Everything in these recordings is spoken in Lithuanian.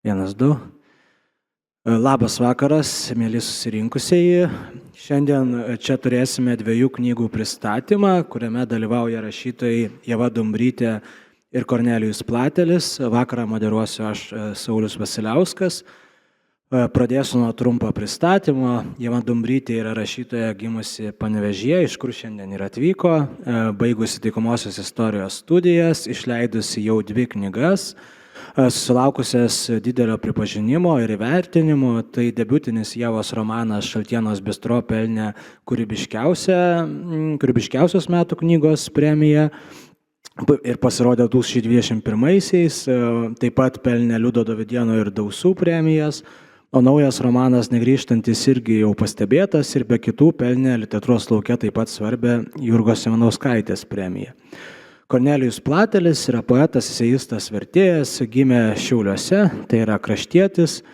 Vienas, du. Labas vakaras, mėly susirinkusieji. Šiandien čia turėsime 2 knygų pristatymą, kuriame dalyvauja rašytojai Ieva Dumbrytė ir Kornelijus Platelis. Vakarą moderuosiu aš, Saulius Vasiliauskas. Pradėsiu nuo trumpo pristatymo. Ieva Dumbrytė yra rašytoja gimusi Panevėžyje, iš kur šiandien ir atvyko, baigusi taikomosios istorijos studijas, išleidusi jau 2 knygas, susilaukusias didelio pripažinimo ir įvertinimo. Tai debiutinis Ievos romanas Šaltienos bistro pelnė kūrybiškiausios metų knygos premiją ir pasirodė 2021-aisiais, taip pat pelnė Liudo Dovydėno ir Dausų premijas, o naujas romanas Negrįžtantis irgi jau pastebėtas ir be kitų pelnė literatūros lauke taip pat svarbę Jurgos Ivanauskaitės premiją. Kornelijus Platelis yra poetas, eseistas, vertėjas, gimė Šiauliuose, tai yra kraštietis.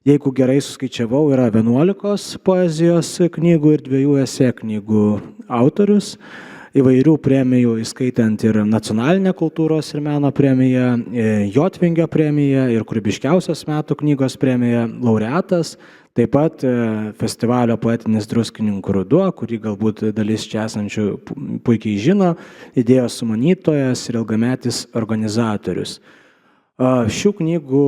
Jeigu gerai suskaičiavau, yra 11 poezijos knygų ir 2 esė knygų autorius. Įvairių premijų, įskaitant ir nacionalinę kultūros ir meno premiją, Jotvingio premiją ir kūrybiškiausios metų knygos premiją laureatas. Taip pat festivalio Poetinis druskininkų ruduo, kurį galbūt dalis čia esančių puikiai žino, idėjos sumanytojas ir ilgametis organizatorius. Šių knygų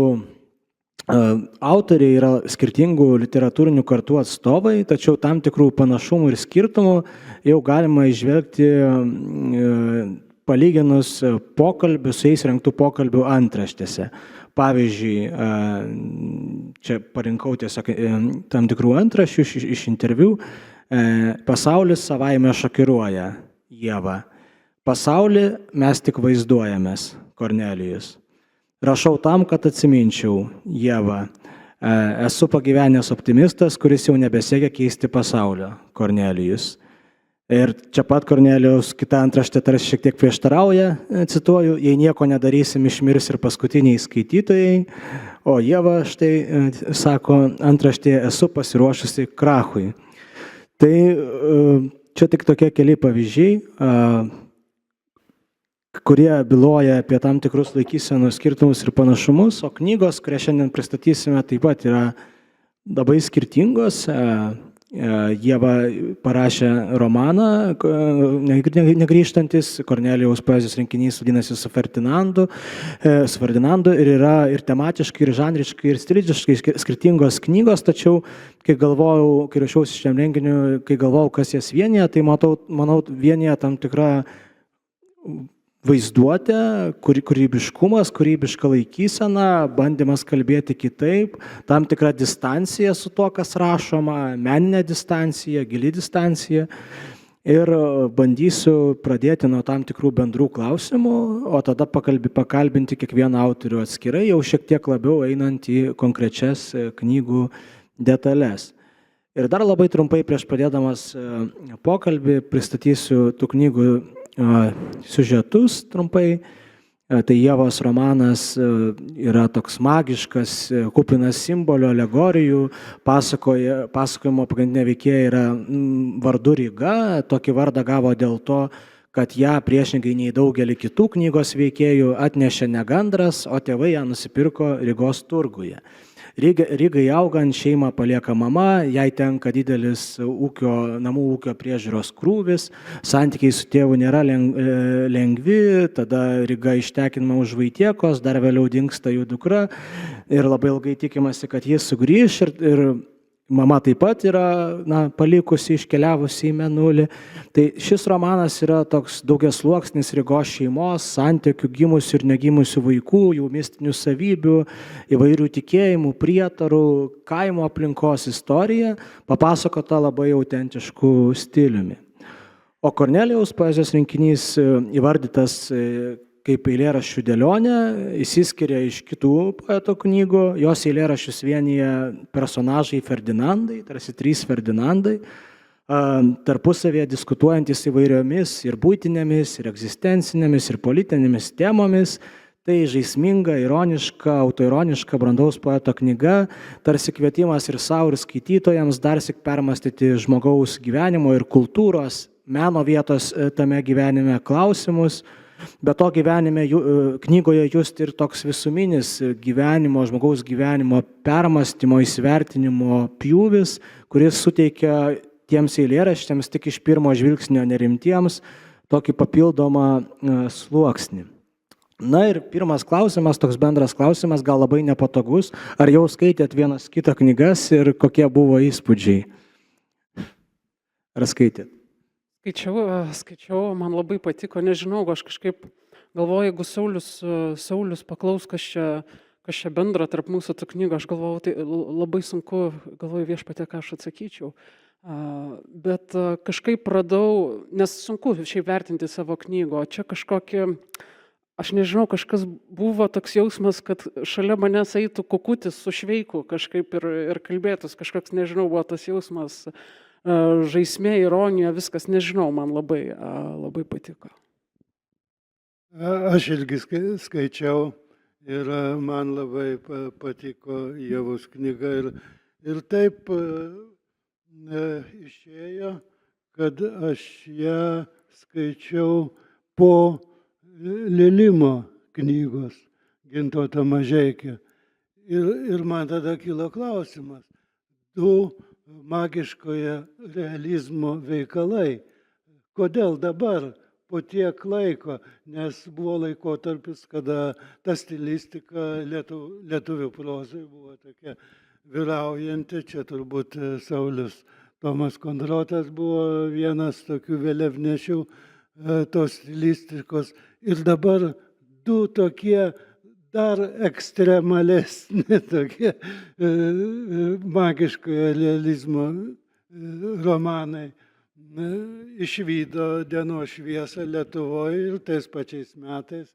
autoriai yra skirtingų literatūrinių kartų atstovai, tačiau tam tikrų panašumų ir skirtumų jau galima išvelgti palyginus pokalbių, su jais rengtų pokalbių antraštėse. Pavyzdžiui, čia parinkau tiesiog tam tikrų antraščių iš interviu. Pasaulis savaime šokiruoja, Ieva. Pasaulį mes tik vaizduojamės, Kornelijus. Rašau tam, kad atsiminčiau, Ieva. Esu pagyvenęs optimistas, kuris jau nebesiekia keisti pasaulio, Kornelijus. Ir čia pat Kornelijaus kita antraštė tarsi šiek tiek prieštarauja, cituoju, jei nieko nedarysim, išmirs ir paskutiniai skaitytojai, o Ieva štai sako antraštėje, esu pasiruošusi krachui. Tai čia tik tokie keli pavyzdžiai, kurie byloja apie tam tikrus laikysenų skirtumus ir panašumus, o knygos, kurią šiandien pristatysime, taip pat yra labai skirtingos. Ieva parašė romaną Negrįžtantis, Kornelijaus poezijos rinkinys vadinasi su Ferdinandu ir yra ir tematiškai, ir žanriškai, ir stilistiškai skirtingos knygos, tačiau kai rašiausi šiam renginiu, kai galvojau, kas jas vienyje, tai manau vienyje tam tikra vaizduotė, kūrybiškumas, kūrybiška laikysena, bandymas kalbėti kitaip, tam tikra distancija su to, kas rašoma, meninė distancija, gili distancija. Ir bandysiu pradėti nuo tam tikrų bendrų klausimų, o tada pakalbinti kiekvieną autorių atskirai, jau šiek tiek labiau einant į konkrečias knygų detalės. Ir dar labai trumpai prieš pradėdamas pokalbį pristatysiu tų knygų siužetus trumpai. Tai Ievos romanas yra toks magiškas, kupinas simbolių, alegorijų, pasakojimo pagrindinė veikėja yra vardu Ryga, tokį vardą gavo dėl to, kad ją priešingai nei daugelį kitų knygos veikėjų atnešė ne gandras, o tėvai ją nusipirko Rygos turguje. Rygai augant šeimą palieka mama, jai tenka didelis namų ūkio priežiūros krūvis, santykiai su tėvu nėra lengvi, tada Ryga ištekinama už Vaitiekos, dar vėliau dingsta jų dukra ir labai ilgai tikimasi, kad jis sugrįš ir mama taip pat yra palikusi, iškeliavusi į Mėnulį. Tai šis romanas yra toks daugiasluoksnis Rygos šeimos, santykių gimusių ir negimusių vaikų, jų mistinių savybių, įvairių tikėjimų, prietarų, kaimo aplinkos istorija, papasakota labai autentiškų stiliumi. O Kornelijaus poezijos rinkinys įvardytas kaip eilėraščių dėlionė, išsiskiria iš kitų poeto knygų, jos eilėraščius vienyje personažai Ferdinandai, tarsi 3 Ferdinandai, tarpusavėje diskutuojantis įvairiomis ir buitinėmis, ir egzistencinėmis, ir politinėmis temomis. Tai žaisminga, ironiška, autoironiška brandaus poeto knyga, tarsi kvietimas ir savo, ir skaitytojams darsik permastyti žmogaus gyvenimo ir kultūros, meno vietos tame gyvenime klausimus, Bet to gyvenime, knygoje just ir toks visuminis gyvenimo, žmogaus gyvenimo permastymo, įsivertinimo pjūvis, kuris suteikia tiems eilėraštėms tik iš pirmo žvilgsnio nerimtiems tokį papildomą sluoksnį. Na ir pirmas klausimas, toks bendras klausimas, gal labai nepatogus. Ar jau skaitėt vienas kitą knygas ir kokie buvo įspūdžiai? Ar skaitėt? Skaičiau, man labai patiko, nežinau, aš kažkaip galvoju, jeigu Saulius paklaus, kas čia bendro tarp mūsų tų knygų, aš galvoju, tai labai sunku, galvoju Viešpatie, ką aš atsakyčiau. Bet kažkaip radau, nes sunku šiaip vertinti savo knygą, o čia kažkokį, aš nežinau, kažkas buvo toks jausmas, kad šalia manęs eitų kukutis su šveiku kažkaip ir kalbėtus, kažkoks, nežinau, buvo tas jausmas, žaismė, ironija, viskas, nežinau, man labai patiko. Aš irgi skaičiau ir man labai patiko Ievos knyga ir taip išėjo, kad aš ją skaičiau po Lilimo knygos Gintauto Mažeikio. Ir man tada kilo klausimas, du magiškoje realizmo veikalai. Kodėl dabar, po tiek laiko, nes buvo laikotarpis, kada ta stilistika lietuvių prozai buvo tokia vyraujanti. Čia turbūt Saulius Tomas Kondrotas buvo vienas tokių vėliavnešių tos stilistikos. Ir dabar du tokie dar ekstremalesni tokie magiškojo realizmo romanai išvydo dienos šviesą Lietuvoje ir tais pačiais metais.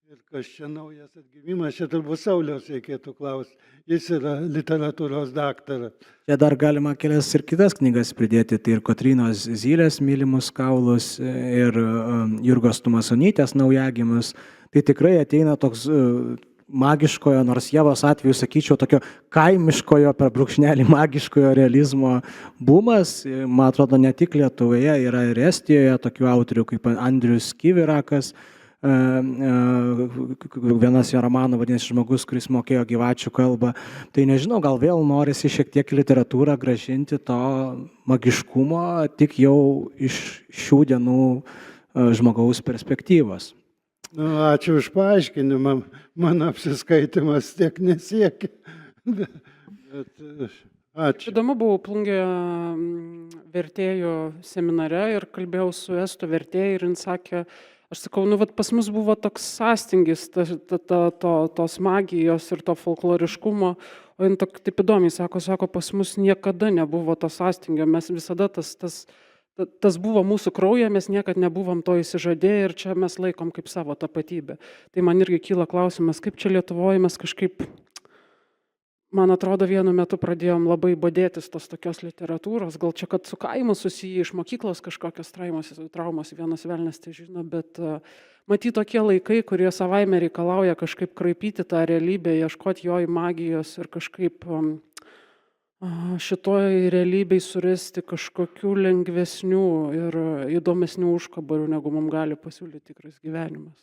Ir kas čia naujas atgimimas, čia turbūt Sauliaus reikėtų klausti. Jis yra literatūros daktaras. Čia dar galima kelias ir kitas knygas pridėti, tai ir Kotrynos Zylės Mylimus kaulus, ir Jurgos Tumasonytės Naujagimius. Tai tikrai ateina toks magiškojo, nors Ievos atveju, sakyčiau, tokio kaimiškojo, per brūkšnelį magiškojo realizmo bumas. Man atrodo, ne tik Lietuvoje, yra ir Estijoje tokių autorių kaip Andrius Kivirakas. Vienas jo romanų vadinasi Žmogus, kuris mokėjo gyvačių kalbą. Tai nežinau, gal vėl norisi šiek tiek literatūrą grąžinti to magiškumo, tik jau iš šių dienų žmogaus perspektyvos. Ačiū už paaiškinimą, mano apsiskaitimas tiek nesiekia. Ačiū. Įdomu, buvau Plungėje vertėjų seminare ir kalbėjau su estų vertėjai ir jis sakė, aš sakau, pas mus buvo toks sąstingis tos magijos ir to folkloriškumo, o jis taip įdomiai sako, pas mus niekada nebuvo to sąstingio, mes visada tas buvo mūsų kraujė, mes niekad nebuvom to įsižadėję ir čia mes laikom kaip savo tapatybę. Tai man irgi kyla klausimas, kaip čia Lietuvoje mes kažkaip, man atrodo, vienu metu pradėjom labai bodėtis tos tokios literatūros, gal čia, kad su kaimu susiję iš mokyklos kažkokios traumos, vienas velnes tai žino, bet matyt tokie laikai, kurie savaime reikalauja kažkaip kraipyti tą realybę, ieškoti jo magijos ir kažkaip šitoj realybėj surasti kažkokių lengvesnių ir įdomesnių užkabarių, negu mums gali pasiūlyti tikras gyvenimas.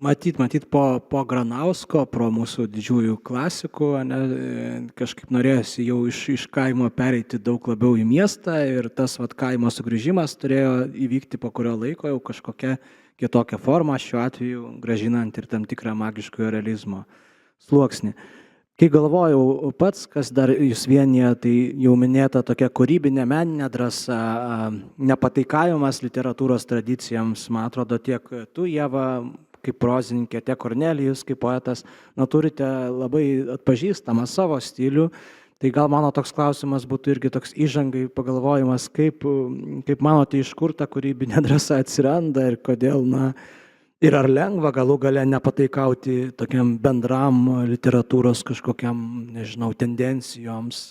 Matyt, po Granausko, pro mūsų didžiųjų klasikų, kažkaip norėjosi jau iš kaimo pereiti daug labiau į miestą ir tas kaimo sugrįžimas turėjo įvykti po kurio laiko jau kažkokia kitokia forma, šiuo atveju grąžinant ir tam tikrą magiškojo realizmo sluoksnį. Kai galvojau pats, kas dar jūs vienyje, tai jau minėta tokia kūrybinė meninė drąsa, nepataikavimas literatūros tradicijoms, man atrodo, tiek tu, Ieva, kaip prozininkė, tiek Kornelijus, kaip poetas, turite labai atpažįstamą savo stilių. Tai gal mano toks klausimas būtų irgi toks įžangai pagalvojimas, kaip manote, iš kur ta kūrybinė drąsa atsiranda ir kodėl, ir ar lengva galų gale nepataikauti tokiam bendram literatūros kažkokiam, nežinau, tendencijoms,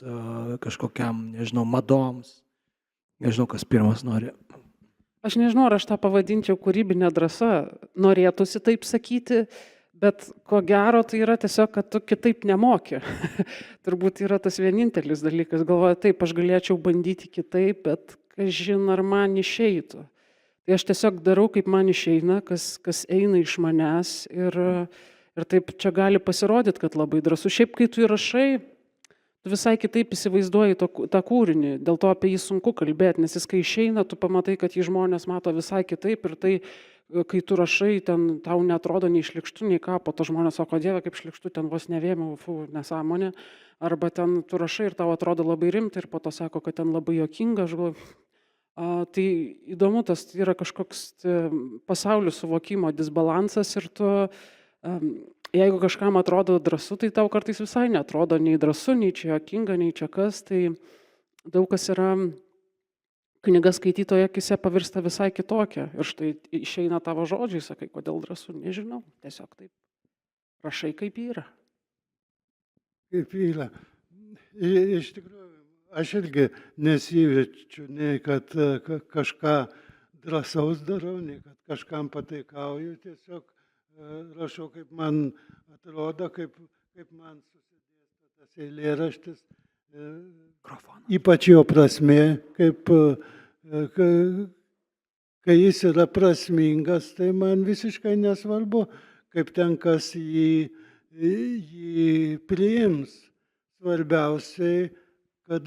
kažkokiam, nežinau, madoms. Nežinau, kas pirmas nori. Aš nežinau, ar aš tą pavadinčiau kūrybinė drąsa. Norėtųsi taip sakyti, bet ko gero tai yra tiesiog, kad tu kitaip nemoki. Turbūt yra tas vienintelis dalykas. Galvoju, taip, aš galėčiau bandyti kitaip, bet kažin ar man išeitų. Tai aš tiesiog darau, kaip man išeina, kas eina iš manęs ir taip čia gali pasirodyti, kad labai drąsu. Šiaip, kai tu įrašai, tu visai kitaip įsivaizduoji tą kūrinį, dėl to apie jį sunku kalbėti, nes jis kai išeina, tu pamatai, kad jį žmonės mato visai kitaip ir tai, kai tu rašai, ten tau netrodo nei šlikštu, nei ką, po to žmonės sako, Dieve, kaip šlikštu, ten vos nevėmiau, nesąmonė, arba ten tu rašai ir tau atrodo labai rimta ir po to sako, kad ten labai juokinga, aš galvoju, tai įdomu, tas yra kažkoks pasaulio suvokimo disbalansas ir tu, jeigu kažkam atrodo drąsu, tai tau kartais visai netrodo nei drąsu, nei čia juokinga, nei čia kas, tai daug kas yra, knyga skaitytojo akise pavirsta visai kitokia ir štai išeina tavo žodžiai, sakai, kodėl drąsu, nežinau, tiesiog taip rašai kaip yra. Kaip yra. Iš tikrųjų, aš irgi nesijaučiu, nei kad kažką drąsaus darau, nei kad kažkam pataikauju, tiesiog rašau, kaip man atrodo, kaip man susidėsto tas eilėraštis, ypač jo prasmė, kai jis yra prasmingas, tai man visiškai nesvarbu, kaip ten kas jį priims. Svarbiausiai, kad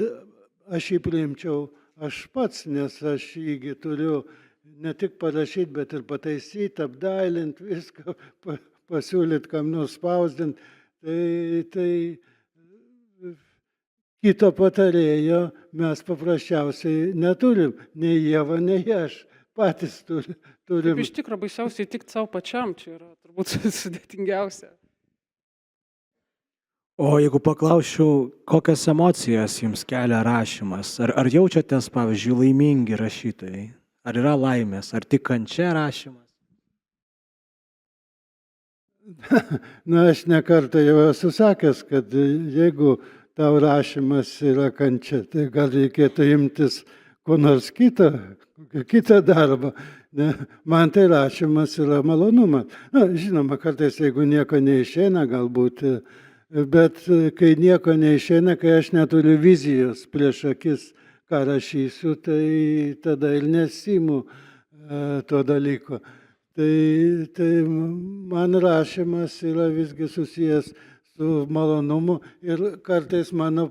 aš jį priimčiau aš pats, nes aš jį turiu ne tik parašyti, bet ir pataisyti, apdailinti, viską pasiūlyti, kam nors spausdinti. Tai kito patarėjo mes paprasčiausiai neturim, nei Ieva, nei aš. Patys turim. Iš tikrųjų, baisiausiai tik savo pačiam, čia yra turbūt sudėtingiausia. O jeigu paklausčiau, kokias emocijas jums kelia rašymas? Ar jaučiatės, pavyzdžiui, laimingi rašytojai? Ar yra laimės? Ar tik kančia rašymas? Na, aš nekartą jau esu sakęs, kad jeigu tau rašymas yra kančia, tai gal reikėtų imtis ko nors kitą darbą. Man tai rašymas yra malonumas. Na, žinoma, kartais jeigu nieko neišeina, galbūt, bet kai nieko neišeina, kai aš neturiu vizijos prieš akis, ką rašysiu, tai tada ir nesiimu to dalyko. Tai man rašymas yra visgi susijęs su malonumu ir kartais mano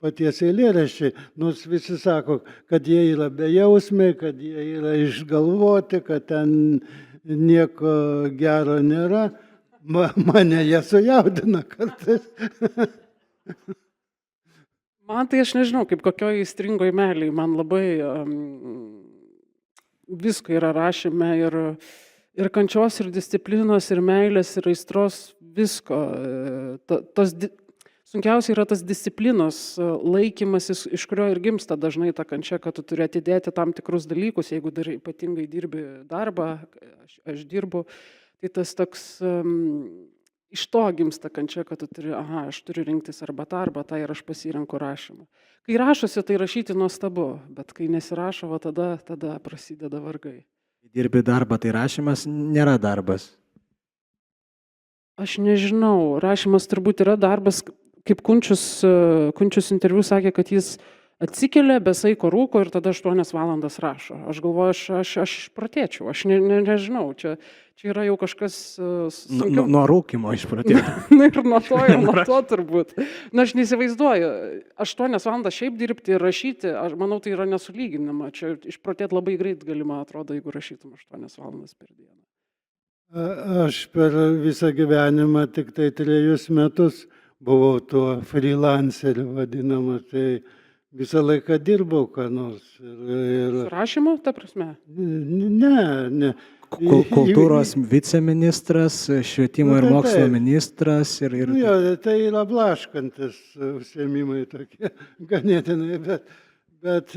paties eilėraščiai, nors visi sako, kad jie yra bejausmiai, kad jie yra išgalvoti, kad ten nieko gero nėra, mane jie sujaudina kartais. Man tai aš nežinau, kaip kokioj įstringoj meliai, man labai visko yra rašyme ir kančios, ir disciplinos, ir meilės, ir aistros, visko. Sunkiausia yra tas disciplinos laikymasis, iš kurio ir gimsta dažnai ta kančia, kad tu turi atidėti tam tikrus dalykus, jeigu dar ypatingai dirbi darbą, aš dirbu, tai tas toks, iš to gimsta kančia, kad tu turi, aš turiu rinktis arba tą ir aš pasirenku rašymą. Kai rašosi, tai rašyti nuostabu, bet kai nesirašo, tada prasideda vargai. Dirbi darbą, tai rašymas nėra darbas. Aš nežinau, rašymas turbūt yra darbas, kaip Kunčius interviu sakė, kad jis atsikelia, be saiko rūko ir tada 8 valandas rašo. Aš galvoju, aš protėčiau, aš nežinau, čia yra jau kažkas sunkiau. Nuo rūkimo išprotėti. Na ir nuo to turbūt. Na, aš neįsivaizduoju, 8 valandas šiaip dirbti ir rašyti, aš manau, tai yra nesulyginama. Čia išprotėti labai greit galima, atrodo, jeigu rašytum 8 valandas per dieną. Aš per visą gyvenimą tik tai 3 metus buvau tuo freelanceriu vadinamu, tai visą laiką dirbau ką nors. Su rašymu, ta prasme? Ne. Kultūros viceministras, švietimo ir mokslo ministras. Jo, tai yra blaškantis užsiėmimai tokie ganėtinai, bet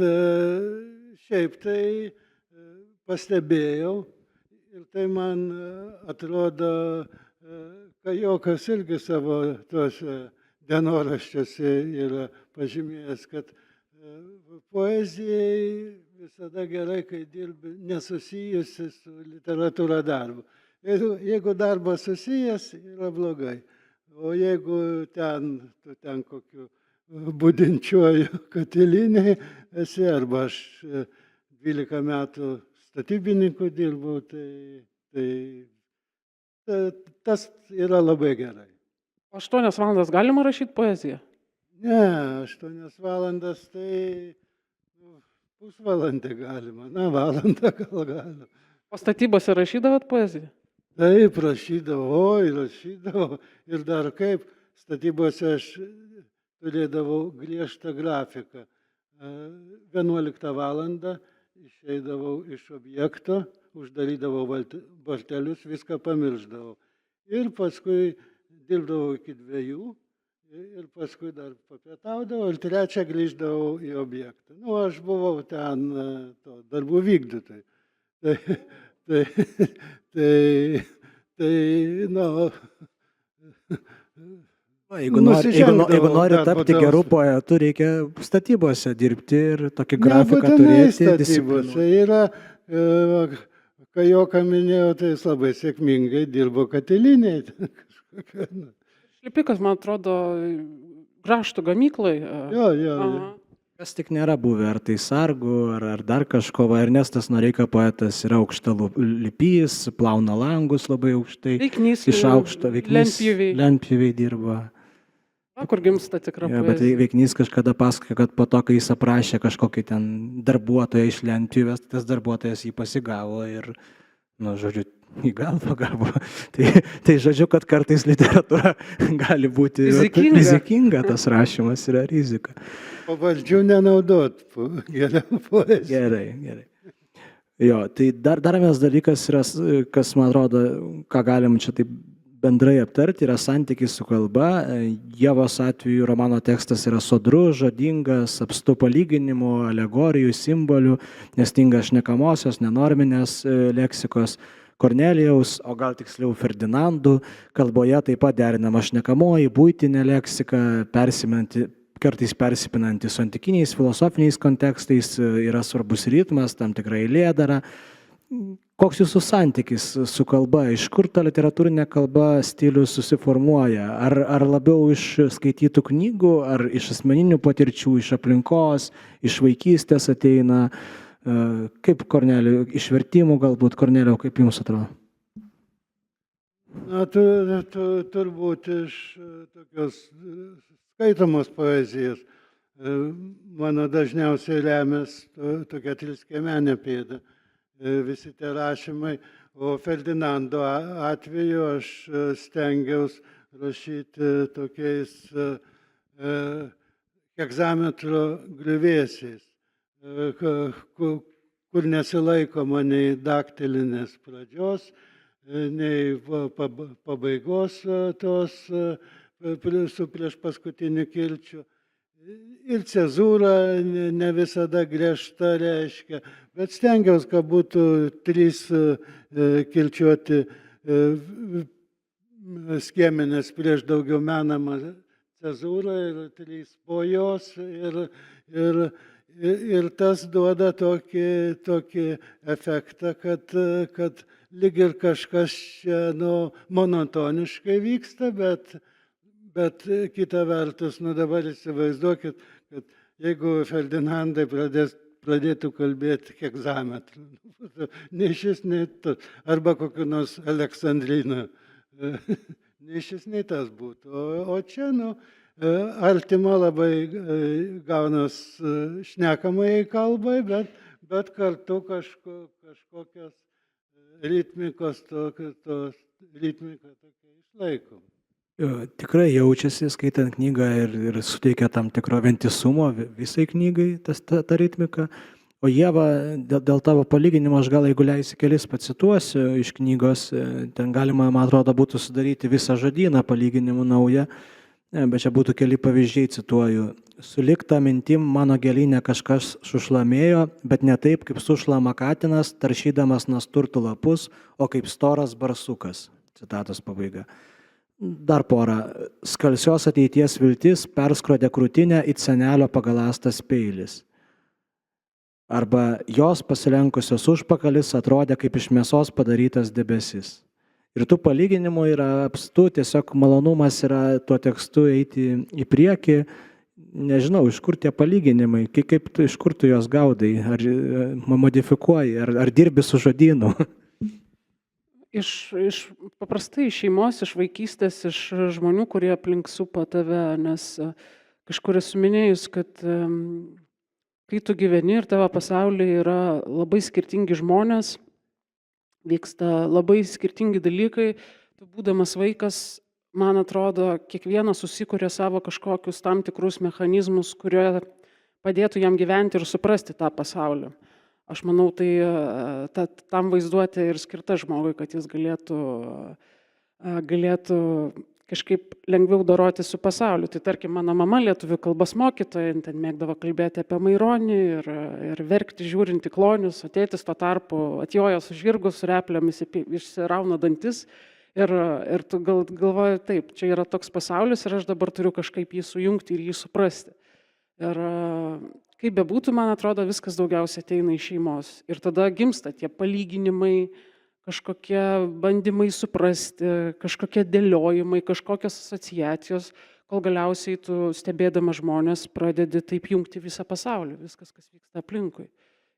šiaip tai pastebėjau ir tai man atrodo, Kajokas irgi savo tuose dienoraščiuose yra pažymėjęs, kad poezijai visada gerai, kai dirbi nesusijusi su literatūra darbu. Jeigu darbas susijęs, yra blogai. O jeigu tu ten kokiu budinčiuoju katiliniai esi, arba aš 12 metų statybininku dirbau, tas yra labai gerai. 8 valandas galima rašyti poeziją? Ne, 8 valandas tai pusvalandį galima, valandą gal galima. O statybose rašydavot poeziją? Taip, rašydavau ir dar kaip, statybose aš turėdavau griežtą grafiką. 11 valandą išeidavau iš objekto, uždarydavau vartelius, viską pamiršdavau. Ir paskui dirbdavau iki 2 ir paskui dar papietaudavau ir 3 grįždavau į objektą. Aš buvau ten darbų vykdytojai. Jeigu nori tapti gerų poetų, reikia statybose dirbti ir tokį grafiką turėti. Statybose yra, kai jo minėjau, tai jis labai sėkmingai dirbo katilinėje. Šlipikas, man atrodo, grąžtų gamyklai. Jo. Kas tik nėra buvę, ar tai Sargų, ar dar kažko. Ernestas Noreika poetas yra aukštalipys, plauna langus labai aukštai. Veiknys, iš aukšto, lentpjūviai dirba. Kur gimsta tikra poezija. Bet Veiknys kažkada pasakojo, kad po to, kai jis aprašė kažkokį ten darbuotoją iš lentpjūvės, tas darbuotojas jį pasigavo ir, žodžiu, į galvą gavo. Tai žodžiu, kad kartais literatūra gali būti rizikinga, tas rašymas yra rizika. Pavardžių nenaudot, geriau poeziją. Gerai. Jo, tai dar vienas dalykas yra, kas man atrodo, ką galim čia taip bendrai aptarti, yra santykis su kalba. Ievos atveju romano tekstas yra sodrus, žodingas, apstu palyginimų, alegorijų, simbolių, nestinga šnekamosios, nenorminės leksikos. Kornelijaus, o gal tiksliau Ferdinandų kalboje taip pat derinama šnekamoji, buitinė leksika, kartais persipinanti su antikiniais filosofiniais kontekstais, yra svarbus ritmas, tam tikra eilėdara. Koks jūsų santykis su kalba? Iš kur ta literatūrinė kalba stilius susiformuoja? Ar labiau iš skaitytų knygų, ar iš asmeninių patirčių, iš aplinkos, iš vaikystės ateina? Kaip Kornelijau, iš vertimų galbūt, Kornelijau, kaip jums atrodo? Turbūt iš tokios skaitomos poezijos. Mano dažniausiai remias tokia triskiemenė pėda. Visi tie rašymai, o Ferdinando atveju aš stengiausi rašyti tokiais hegzametro griuvėsiais, kur nesilaikoma nei daktilinės pradžios, nei pabaigos tos su prieš paskutiniu kirčiu. Ir cezūra ne visada griežta reiškia, bet stengiausi, kad būtų 3 kirčiuoti skiemenės prieš daugiau menamą cezūrą ir 3 po jos. Ir tas duoda tokį efektą, kad lyg ir kažkas čia monotoniškai vyksta, bet kita vertus, dabar įsivaizduokit, kad jeigu Ferdinandai pradėtų kalbėti hegzametrų, nei šis, nei tas, arba kokiu nors Aleksandrinu, nei šis, nei tas būtų. O čia, artima labai gaunas šnekamai kalbai, bet kartu kažkokios ritmikos, ritmika tokia išlaikoma. Tikrai jaučiasi, skaitant knygą ir suteikia tam tikro vientisumo visai knygai ta ritmika. O Ieva, dėl tavo palyginimo, aš gal jeigu leisi kelis pacituosiu iš knygos, ten galima, man atrodo, būtų sudaryti visą žodyną palyginimų naują, bet čia būtų keli pavyzdžiai, cituoju. Sulikta mintim mano gėlynė kažkas sušlamėjo, bet ne taip, kaip sušlama katinas, taršydamas nasturtų lapus, o kaip storas barsukas. Citatos pabaiga. Dar porą. Skalsios ateities viltis perskrodė krūtinę it senelio pagalastas peilis. Arba jos pasilenkusios užpakalis atrodė kaip iš mėsos padarytas debesis. Ir tų palyginimų yra apstu, tiesiog malonumas yra tuo tekstu eiti į priekį, nežinau, iš kur tie palyginimai, iš kur tu juos gaudai, ar modifikuoji, ar dirbi su žodynu. Paprastai iš šeimos, iš vaikystės, iš žmonių, kurie aplink supa tave, nes kažkur esu minėjus, kad kai tu gyveni ir tavo pasaulyje yra labai skirtingi žmonės, vyksta labai skirtingi dalykai, tu būdamas vaikas, man atrodo, kiekvienas susikuria savo kažkokius tam tikrus mechanizmus, kurie padėtų jam gyventi ir suprasti tą pasaulį. Aš manau, tai tam vaizduotė ir skirta žmogui, kad jis galėtų kažkaip lengviau doroti su pasauliu. Tai tarkim, mano mama lietuvių kalbos mokytoja, ten mėgdavo kalbėti apie Maironį ir verkti žiūrinti klonius, o tėtis tuo tarpu atjojo su žirgu, su replėmis, išsirauna dantis ir tu galvoji, taip, čia yra toks pasaulis ir aš dabar turiu kažkaip jį sujungti ir jį suprasti. Ir kaip bebūtų, man atrodo, viskas daugiausiai ateina iš šeimos. Ir tada gimsta tie palyginimai, kažkokie bandymai suprasti, kažkokie dėliojimai, kažkokios asociacijos, kol galiausiai tu stebėdamas žmonės pradedi taip jungti visą pasaulį, viskas, kas vyksta aplinkui.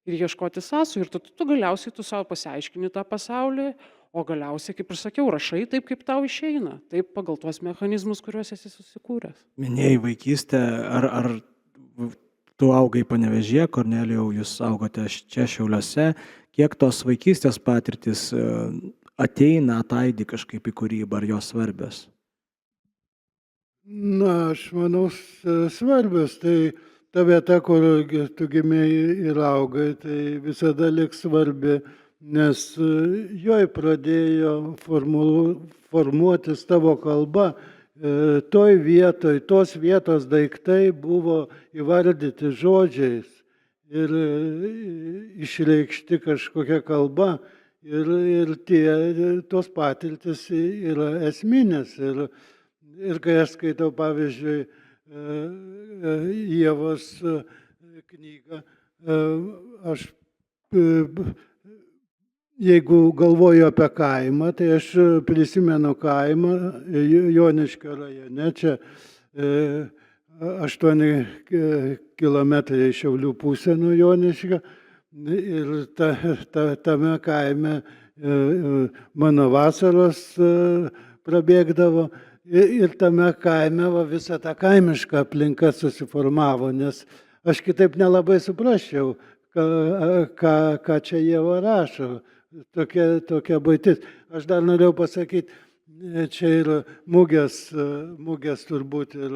Ir ieškoti sąsajų. Ir tu galiausiai tu savo pasiaiškini tą pasaulį, o galiausiai, kaip ir sakiau, rašai taip, kaip tau išeina, taip pagal tuos mechanizmus, kuriuos esi susikūręs. Minėjai vaikystę, ar tu augai Panevėžyje, Kornelijau, jūs augote čia Šiauliuose, kiek tos vaikystės patirtis ateina, ataidi kažkaip į kūrybą, ar jos svarbios? Na, aš manau, svarbios. Tai ta vieta, kur tu gimėjai ir augai, tai visada liks svarbi, nes joj pradėjo formuotis tavo kalba. Toj vietoj, tos vietos daiktai buvo įvardyti žodžiais ir išreikšti kažkokia kalba ir tos patirtis yra esminės. Ir kai aš skaitau, pavyzdžiui, Ievos knygą, aš jeigu galvoju apie kaimą, tai aš prisimenu kaimą Joniškio rajone, čia 8 kilometrai Šiaulių pusė nuo Joniškio ir tame kaime mano vasaros prabėgdavo ir tame kaime visa ta kaimiška aplinka susiformavo, nes aš kitaip nelabai suprasčiau, ką čia Ieva rašo. Tokia buitis. Aš dar norėjau pasakyti, čia ir mugės turbūt ir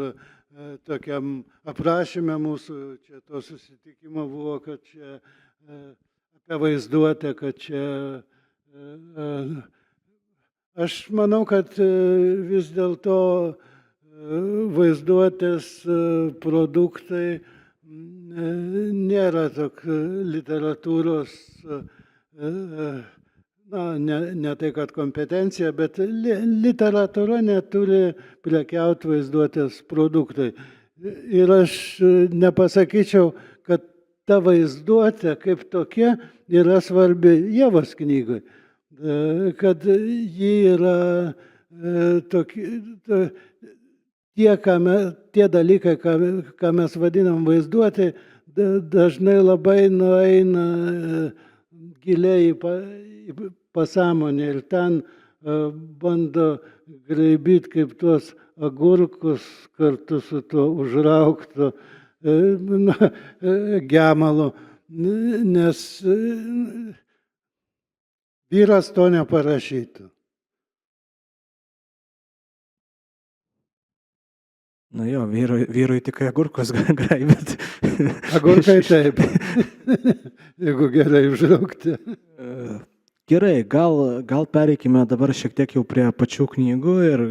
tokiam aprašyme mūsų čia to susitikimo buvo, kad čia apie vaizduotę, kad čia aš manau, kad vis dėlto vaizduotės produktai nėra tokia literatūros, na, ne tai, kad kompetencija, bet literatūra neturi prekiauti vaizduotės produktai. Ir aš nepasakyčiau, kad ta vaizduotė kaip tokia yra svarbi Ievos knygai, kad ji yra tie dalykai, ką mes vadinam vaizduotė, dažnai labai nueina giliai į pasąmonę ir ten bando graibyti kaip tuos agurkus kartu su tuo užrauktu gemalu, nes vyras to neparašytų. Nu jo, vyrui tik agurkus graibėt. Agurkai taip, jeigu gerai užraukti. Gerai, gal pereikime dabar šiek tiek jau prie pačių knygų ir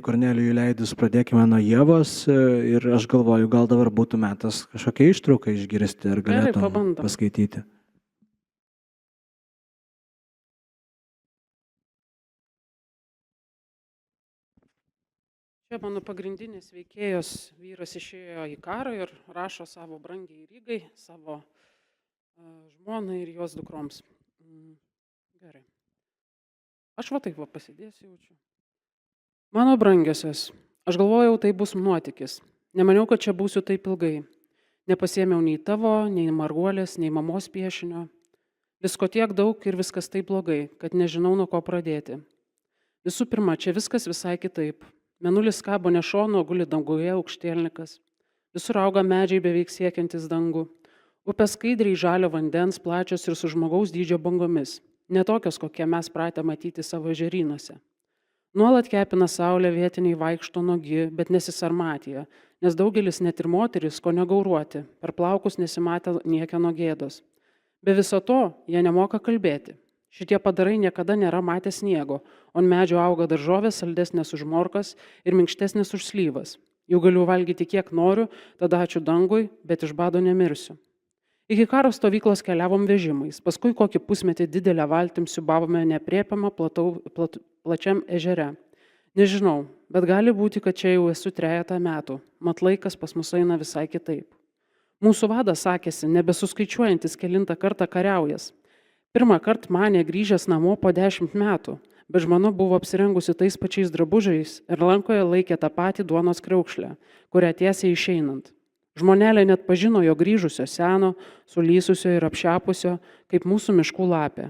Kornelijui leidus pradėkime nuo Ievos ir aš galvoju, gal dabar būtų metas kažkokią ištrauką išgirsti ir galėtum paskaityti. Čia mano pagrindinės veikėjos vyras išėjo į karą ir rašo savo brangiai Rygai, savo žmonai ir jos dukroms. Gerai. Aš taip pasidėsiu jaučiu. Mano brangiosios, aš galvojau, tai bus nuotykis. Nemaniau, kad čia būsiu taip ilgai. Nepasiėmiau nei tavo, nei Marguolės, nei mamos piešinio. Visko tiek daug ir viskas taip blogai, kad nežinau, nuo ko pradėti. Visų pirma, čia viskas visai kitaip. Mėnulis kabo ne šono, guli danguje aukštielnikas. Visur auga medžiai beveik siekiantis dangų. Upės skaidriai žalio vandens, plačios ir su žmogaus dydžio bangomis. Netokios, kokie mes pratę matyti savo ežerynuose. Nuolat kepina saulė, vietiniai vaikšto nogi, bet nesisarmatija, nes daugelis net ir moteris, ko negauruoti, per plaukus nesimatė niekieno gėdos. Be viso to, jie nemoka kalbėti. Šitie padarai niekada nėra matę sniego, o ant medžio auga daržovės saldesnės už morkas ir minkštesnės už slyvas. Jau galiu valgyti kiek noriu, tada ačiū dangui, bet iš bado nemirsiu. Iki karo stovyklos keliavom vežimais, paskui kokį pusmetį didelę valtim siubavome nepriepiamą plačiam ežere. Nežinau, bet gali būti, kad čia jau esu 3 metų, mat laikas pas mus eina visai kitaip. Mūsų vadas sakėsi, nebesuskaičiuojantis kelintą kartą kariaujas. Pirmą kartą mane grįžęs namo po 10 metų, bet žmona buvo apsirengusi tais pačiais drabužiais ir rankoje laikė tą patį duonos kriaukšlę, kurią tiesiai išeinant. Žmonelė net pažino jo grįžusio seno, sulysusio ir apšepusio, kaip mūsų miškų lapė.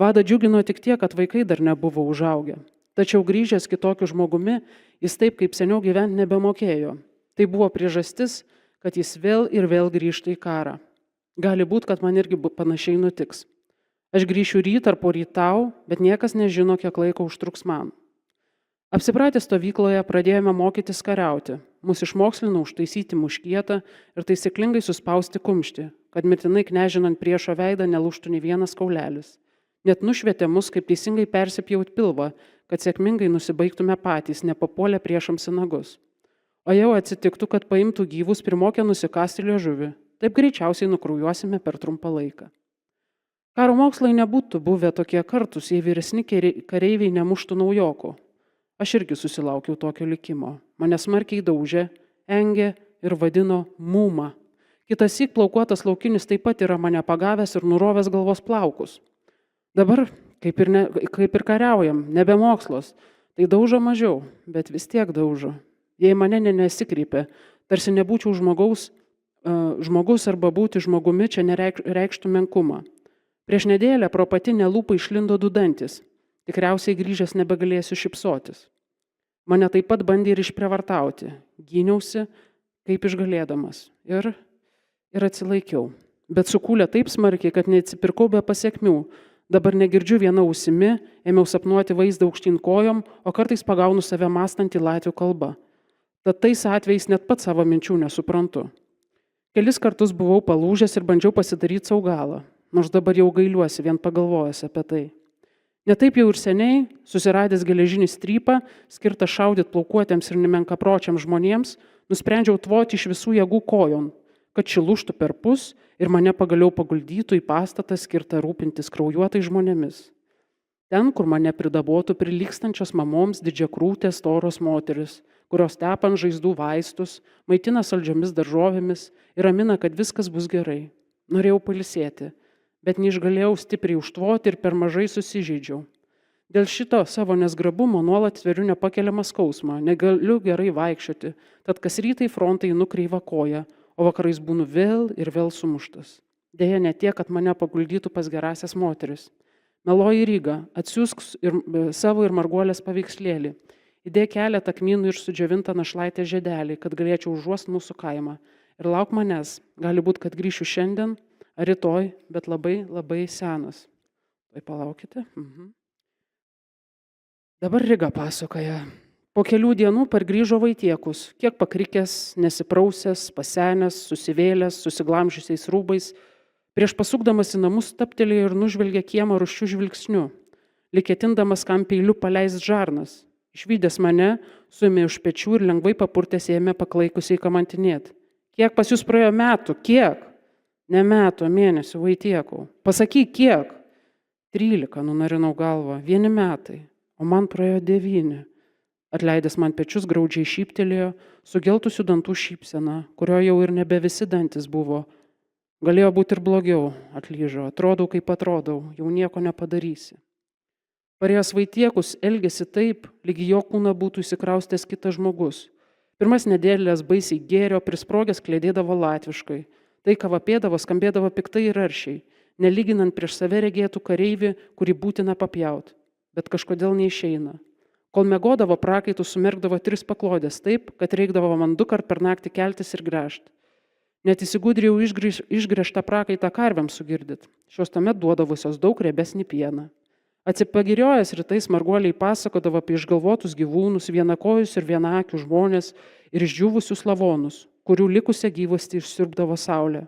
Vada džiugino tik tiek, kad vaikai dar nebuvo užaugę. Tačiau grįžęs kitokiu žmogumi, jis taip kaip seniau gyventi nebemokėjo. Tai buvo priežastis, kad jis vėl ir vėl grįžta į karą. Gali būti, kad man irgi panašiai nutiks. Aš grįšiu ryt ar poryt tau, bet niekas nežino, kiek laiko užtruks man. Apsipratę stovykloje pradėjome mokytis kariauti. Mūsų išmokslino užtaisyti muškietą ir taisyklingai suspausti kumštį, kad mirtinai knežinant priešo veidą nelūžtų nei vienas kaulelis. Net nušvietė mus, kaip teisingai persipjaut pilvą, kad sėkmingai nusibaigtume patys, nepapuolę priešams į nagus. O jau atsitiktų, kad paimtų gyvus, primokė nusikasti liežuvį. Taip greičiausiai nukraujuosime per trumpą laiką. Karo mokslai nebūtų buvę tokie kartus, jei vyresni kareiviai nemuštų naujokų. Aš irgi susilaukiau tokio likimo. Mane smarkiai daužė, engė ir vadino mūma. Kitąsyk plaukuotas laukinis taip pat yra mane pagavęs ir nurovęs galvos plaukus. Dabar, kaip ir kariaujam, nebe mokslos, tai daužo mažiau, bet vis tiek daužo. Jei mane nesikreipė, tarsi nebūčiau žmogus arba būti žmogumi čia nereikštų menkumą. Prieš nedėlę pro patinę lūpą išlindo 2 dantis. Tikriausiai grįžęs nebegalėsiu šypsotis. Mane taip pat bandė ir išprievartauti. Gyniausi, kaip išgalėdamas. Ir atsilaikiau. Bet sukūlė taip smarkiai, kad neatsipirkau be pasiekmių. Dabar negirdžiu viena ausimi, ėmiau sapnuoti vaizdą aukštyn kojom, o kartais pagaunu save mąstantį latvių kalbą. Tad tais atvejais net pats savo minčių nesuprantu. Kelis kartus buvau palūžęs ir bandžiau pasidaryti sau galą, nors dabar jau gailiuosi vien pagalvojęs apie tai. Netaip jau ir seniai, susiradęs geležinį strypą, skirtą šaudyti plaukuotėms ir nemenkapročiams žmonėms, nusprendžiau tvoti iš visų jėgų kojon, kad ši lūžtų perpus ir mane pagaliau paguldytų į pastatą skirtą rūpintis kraujuotais žmonėmis. Ten, kur mane pridabotų prilygstančios mamoms didžiakrūtės storos moteris, kurios tepa ant žaizdų vaistus, maitina saldžiomis daržovėmis ir ramina, kad viskas bus gerai. Norėjau pailsėti, bet neišgalėjau stipriai užtvoti ir per mažai susižeidžiau. Dėl šito savo nesgrabumo nuolat tveriu nepakeliamą skausmą, negaliu gerai vaikščioti, tad kas rytą į frontą einu kreivą koją, o vakarais būnu vėl ir vėl sumuštas. Deja, ne tiek, kad mane paguldytų pas gerasias moteris. Meloji Ryga, atsiųsk savo ir Marguolės paveikslėlį. Įdėk keletą kmynų ir sudžiovintą našlaitę žiedelį, kad galėčiau užuost mūsų kaimą. Ir lauk manęs, gali būti, kad grįšiu šiandien, ar rytoj, bet labai, labai senas. Tai palaukite. Dabar Ryga pasakoja. Po kelių dienų pargrįžo Vaitiekus, kiek pakrikęs, nesiprausęs, pasenęs, susivėlęs, susiglamžiusiais rūbais. Prieš pasukdamas į namus staptelėjo ir nužvelgė kiemą rūsčių žvilgsniu, lyg ketindamas kam peiliu paleist žarnas. Išvydęs mane, suėmė už pečių ir lengvai papurtęs ėmė paklaikusiai kamantinėti. Kiek pas jūs praėjo metų? Kiek? Ne metų, mėnesių, Vaitiekau. Pasakyk, kiek? 13, nunarinau galvą, 1 metai, o man praėjo 9. Atleidęs man pečius graudžiai šyptelėjo, sugeltusių dantų šypsena, kurio jau ir nebe visi dantis buvo. Galėjo būti ir blogiau, atlyžo, atrodau kaip atrodau, jau nieko nepadarysi. Parėjęs Vaitiekus elgėsi taip, lyg jo kūną būtų įsikraustęs kitas žmogus. Pirmas nedėlės baisiai gėrio, prisprogęs klėdėdavo latviškai. Tai, ką vapėdavo, skambėdavo piktai ir aršiai, nelyginant prieš save regėtų kareivį, kurį būtina papjauti, bet kažkodėl neišeina. Kol mėgodavo, prakaitų sumerkdavo 3 paklodės taip, kad reikdavo man 2 kart per naktį keltis ir gręžti. Net įsigudrijau išgręžtą prakaitą karviams sugirdyt. Šios tuomet duodavusios daug riebesnį pieną. Atsipagiriojęs rytais marguoliai pasakodavo apie išgalvotus gyvūnus, vienakojus ir vienaakių žmonės ir išdžiūvusius lavonus, kurių likusią gyvastį išsiurbdavo saulė.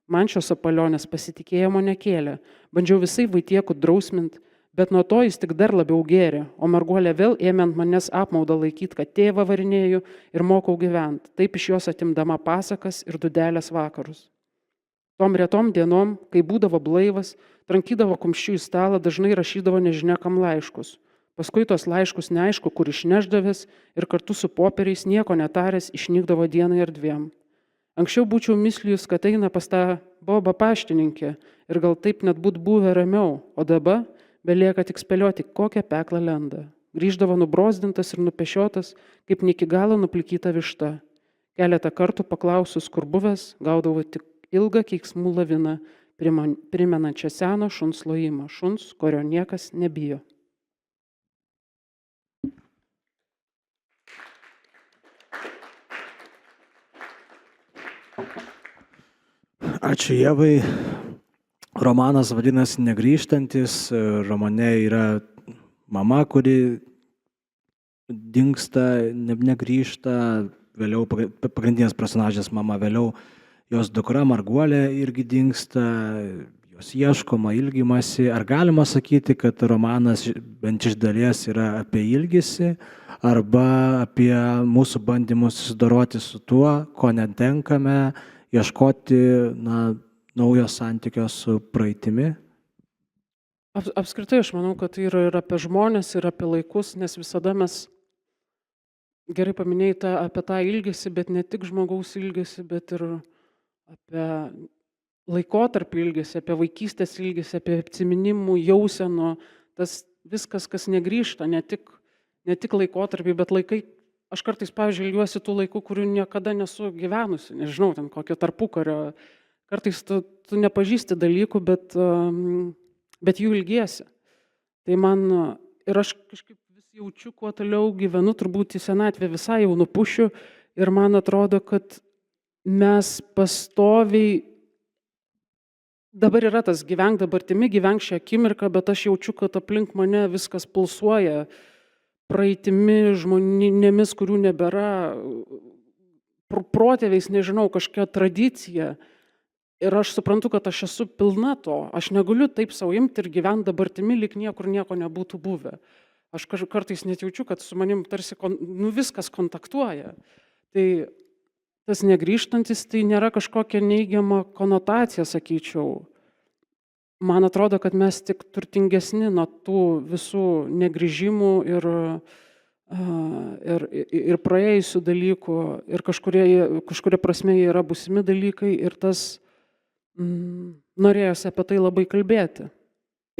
Man šios apalionės pasitikėjimo nekėlė, bandžiau visai vaitiekų drausmint, bet nuo to jis tik dar labiau gėrė, o marguolė vėl ėmė ant manęs apmaudą laikyti, kad tėvą varinėju ir mokau gyventi, taip iš jos atimdama pasakas ir dudelės vakarus. Tom retom dienom, kai būdavo blaivas, trankydavo kumščių į stalą, dažnai rašydavo nežinia kam laiškus. Paskui tos laiškus neaišku, kur išneždavęs ir kartu su popieriais nieko netaręs išnykdavo dienai ar 2. Anksčiau būčiau mislijus, kad eina pas tą Bobą paštininkę ir gal taip net būtų buvę ramiau, o dabar belieka tik spėlioti, kokią peklą lenda. Grįždavo nubrozdintas ir nupešiotas, kaip ne iki galo nuplikyta višta. Keletą kartų paklausus, kur buvęs, gaudavo tik ilgą keiksmų laviną, primenančią seno šuns lojimą, šuns, kurio niekas nebijo. Ačiū Ievai. Romanas vadinasi Negrįžtantis. Romane yra mama, kuri dingsta, negrįžta. Vėliau pagrindinės personažės mama, vėliau jos dukra Marguolė irgi dingsta, jos ieškoma, ilgimasi. Ar galima sakyti, kad romanas bent iš dalies yra apie ilgesį arba apie mūsų bandymus susidoroti su tuo, ko netenkame, ieškoti naujo santykio su praeitimi? Apskritai aš manau, kad tai yra ir apie žmonės, ir apie laikus, nes visada mes gerai paminėjai apie tą ilgesį, bet ne tik žmogaus ilgesį, bet ir apie laikotarpį ilgesį, apie vaikystės ilgesį, apie atsiminimų, jausenų, tas viskas, kas negrįžta, ne tik laikotarpį, bet laikai. Aš kartais, pavyzdžiui, ilgiuosi tų laikų, kurių niekada nesu gyvenusi, nežinau, ten kokio tarpukario. Kartais tu nepažįsti dalykų, bet jų ilgiesi. Tai man, ir aš kažkaip vis jaučiu, kuo toliau gyvenu, turbūt į senatvę visai jau nupušiu ir man atrodo, kad mes pastoviai, dabar yra tas gyvenk dabartimi, gyvenk šią akimirką, bet aš jaučiu, kad aplink mane viskas pulsuoja praeitimi, žmonėmis, kurių nebėra, protėviais, nežinau, kažkokia tradicija. Ir aš suprantu, kad aš esu pilna to. Aš negaliu taip savo imti ir gyventi dabartimi, lyg niekur nieko nebūtų buvę. Aš kartais net jaučiu, kad su manim tarsi viskas kontaktuoja. Tai tas negrįžtantis, tai nėra kažkokia neigiama konotacija, sakyčiau. Man atrodo, kad mes tik turtingesni nuo tų visų negrįžimų ir praėjusių dalykų, ir kažkuria prasme jie yra būsimi dalykai, ir tas norėjosi apie tai labai kalbėti.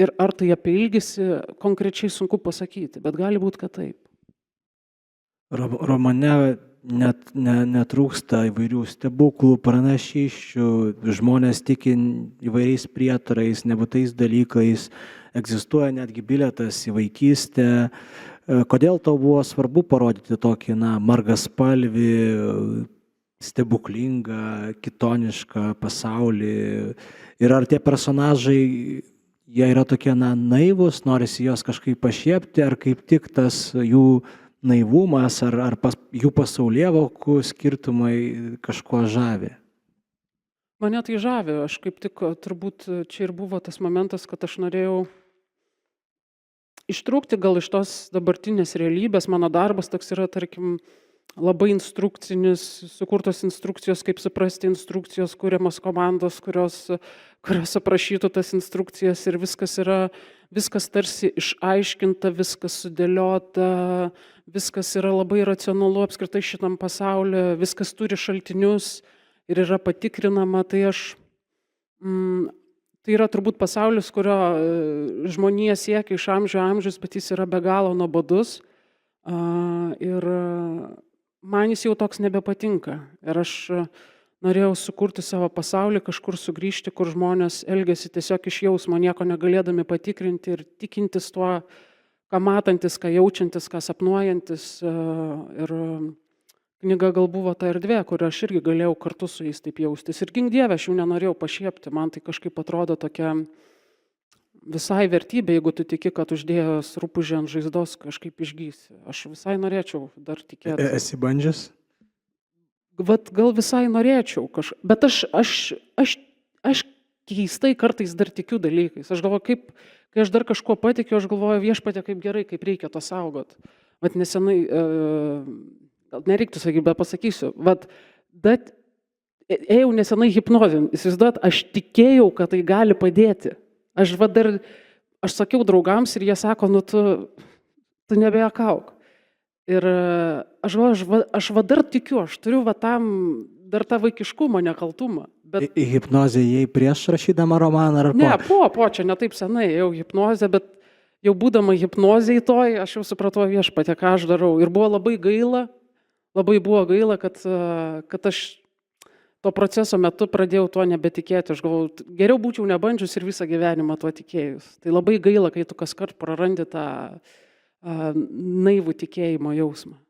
Ir ar tai apie ilgesį konkrečiai sunku pasakyti, bet gali būti, kad taip. Romane netrūksta įvairių stebuklų, pranašysčių, žmonės tiki įvairiais prietarais, nebūtais dalykais, egzistuoja netgi bilietas į vaikystę. Kodėl tau buvo svarbu parodyti tokį margaspalvį, stebuklingą, kitonišką pasaulį? Ir ar tie personažai, jie yra tokie naivūs, norisi juos kažkaip pašiepti, ar kaip tik tas jų naivumas ar jų pasaulievokų skirtumai kažkuo žavi? Mane tai žavi. Aš kaip tik, turbūt čia ir buvo tas momentas, kad aš norėjau ištrūkti gal iš tos dabartinės realybės. Mano darbas toks yra, tarkim, labai instrukcinis, sukurtos instrukcijos, kaip suprasti instrukcijos, kuriamos komandos, kurios aprašytų tas instrukcijas ir viskas tarsi išaiškinta, viskas sudėliota, viskas yra labai racionalu apskritai šitam pasaulyje, viskas turi šaltinius ir yra patikrinama. Tai yra turbūt pasaulis, kurio žmonija siekia iš amžių amžius, bet jis yra be galo nuobodus. Ir man jis jau toks nebepatinka. Ir aš norėjau sukurti savo pasaulį, kažkur sugrįžti, kur žmonės elgiasi tiesiog iš jausmo, nieko negalėdami patikrinti ir tikintis tuo, ką matantis, ką jaučiantis, ką sapnuojantis. Ir knyga gal buvo ta erdvė, kur aš irgi galėjau kartu su jais taip jaustis. Ir gink Dieve, aš jų nenorėjau pašiepti, man tai kažkaip atrodo tokia visai vertybė, jeigu tu tiki, kad uždėjęs rupūžį ant žaizdos kažkaip išgysi. Aš visai norėčiau dar tikėti. Esi bandžius? Vat gal visai norėčiau, bet aš keistai kartais dar tikiu dalykais. Aš galvoju, kai aš dar kažko patikiu, aš galvoju, Viešpatie, kaip gerai, kaip reikia to saugot. Vat nesenai, gal nereiktų sakyti, bet pasakysiu, ėjau nesenai hipnozėn, įsivaizduot, aš tikėjau, kad tai gali padėti. Aš sakiau draugams ir jie sako, nu tu nebeakauk. Ir aš dar tikiu, aš turiu tam dar tą vaikiškumą, nekaltumą. Bet... Į hipnozę jai prieš rašydama romaną ar po? Ne, čia ne taip senai ėjau hipnozę, bet jau būdama hipnozėj toj, aš jau supratau Viešpatie, ką aš darau. Ir buvo labai gaila, kad aš to proceso metu pradėjau tuo nebetikėti. Aš galvojau, geriau būčiau nebandžius ir visą gyvenimą tuo tikėjus. Tai labai gaila, kai tu kaskart prarandi tą naivų tikėjimo jausmą.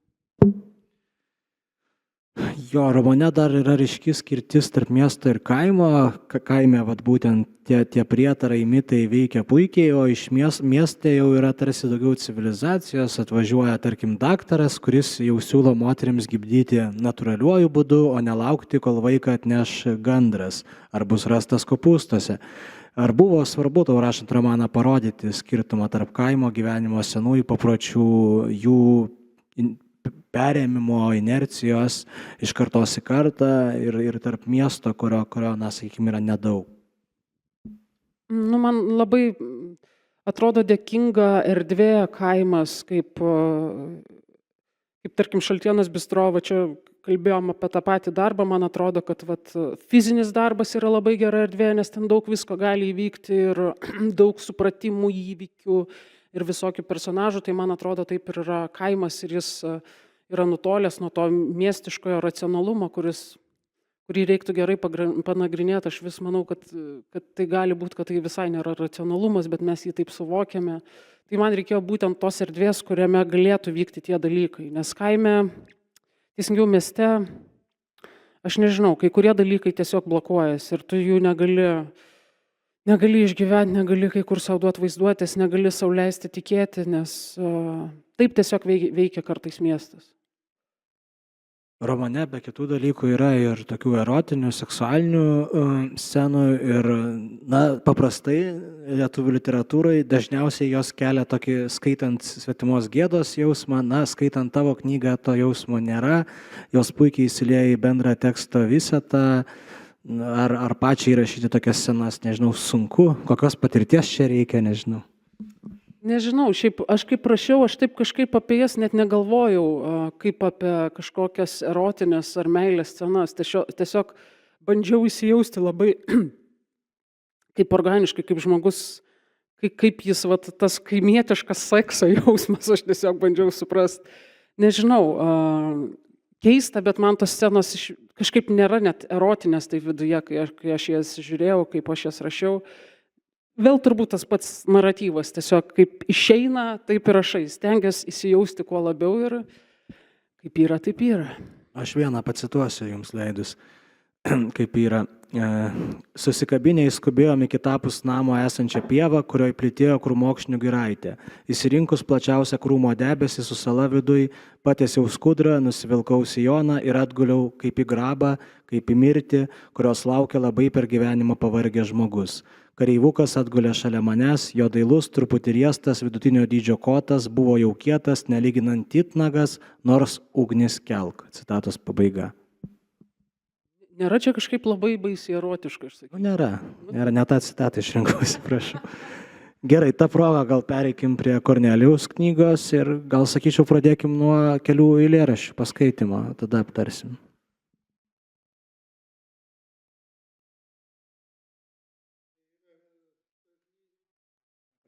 Jo, romane dar yra ryški skirtis tarp miesto ir kaimo. Kaime būtent tie prietarai, mitai veikia puikiai, o iš mieste jau yra tarsi daugiau civilizacijos. Atvažiuoja, tarkim, daktaras, kuris jau siūlo moterims gimdyti natūraliuoju būdu, o nelaukti, kol vaiką atneš gandras ar bus rastas kopūstuose. Ar buvo svarbu tau rašant romaną parodyti skirtumą tarp kaimo gyvenimo senųjų papročių, jų perėmimo, inercijos iš kartos į kartą ir tarp miesto, kurio sakykime, yra nedaug? Man labai atrodo dėkinga erdvė kaimas, kaip tarkim Šaltienos bistro, čia kalbėjom apie tą patį darbą, man atrodo, kad fizinis darbas yra labai gera erdvė, nes ten daug visko gali įvykti ir daug supratimų įvykių ir visokių personažų, tai man atrodo taip ir yra kaimas ir jis yra nutolęs nuo to miestiškojo racionalumo, kurį reiktų gerai panagrinėti. Aš vis manau, kad tai gali būti, kad tai visai nėra racionalumas, bet mes jį taip suvokiame. Tai man reikėjo būtent tos erdvės, kuriame galėtų vykti tie dalykai, nes kaime, teisingiau mieste, aš nežinau, kai kurie dalykai tiesiog blokuojasi ir tu jų negali išgyventi, negali kai kur sau duoti vaizduotės, negali sau leisti tikėti, nes taip tiesiog veikia kartais miestas. Romane be kitų dalykų yra ir tokių erotinių, seksualinių scenų ir, paprastai lietuvių literatūrai dažniausiai jos kelia tokį, skaitant svetimos gėdos jausmą, skaitant tavo knygą to jausmo nėra, jos puikiai įsilieja į bendrą teksto visatą, ar pačiai rašyti tokias scenas, nežinau, sunku, kokios patirties čia reikia, nežinau. Nežinau, šiaip aš kaip rašiau, aš taip kažkaip apie jas net negalvojau, kaip apie kažkokias erotinės ar meilės scenas. Tiesiog bandžiau įsijausti labai kaip organiškai, kaip žmogus, kaip jis, tas kaimietiškas sekso jausmas, aš tiesiog bandžiau suprasti. Nežinau, keista, bet man tos scenos kažkaip nėra net erotinės tai viduje, kai aš jas žiūrėjau, kaip aš jas rašiau. Vėl turbūt tas pats naratyvas, tiesiog kaip išeina, taip ir rašai, stengiasi įsijausti kuo labiau ir kaip yra, taip yra. Aš vieną pacituosiu jums leidus, kaip yra. Susikabinę įskubėjom į kitapus namo esančią pievą, kurioje plytėjo krūmokšnių giraitė. Įsirinkus plačiausią krūmo debesį su sala viduj, patiesiau skudrą, nusivilkau sijoną ir atguliau kaip į grabą, kaip į mirtį, kurios laukia labai per gyvenimą pavargęs žmogus. Kareivukas atgulė šalia manęs, jo dailus, truputį riestas, vidutinio dydžio kotas, buvo jau kietas, nelyginant titnagas, nors ugnis kelk. Citatos pabaiga. Nėra čia kažkaip labai baisiai erotiška, aš sakyčiau. Nėra, ne tą citatą išrinkausi, prašau. Gerai, tą progą gal pereikim prie Kornelijaus knygos ir gal, sakyčiau, pradėkim nuo kelių eilėraščių paskaitimo, tada aptarsim.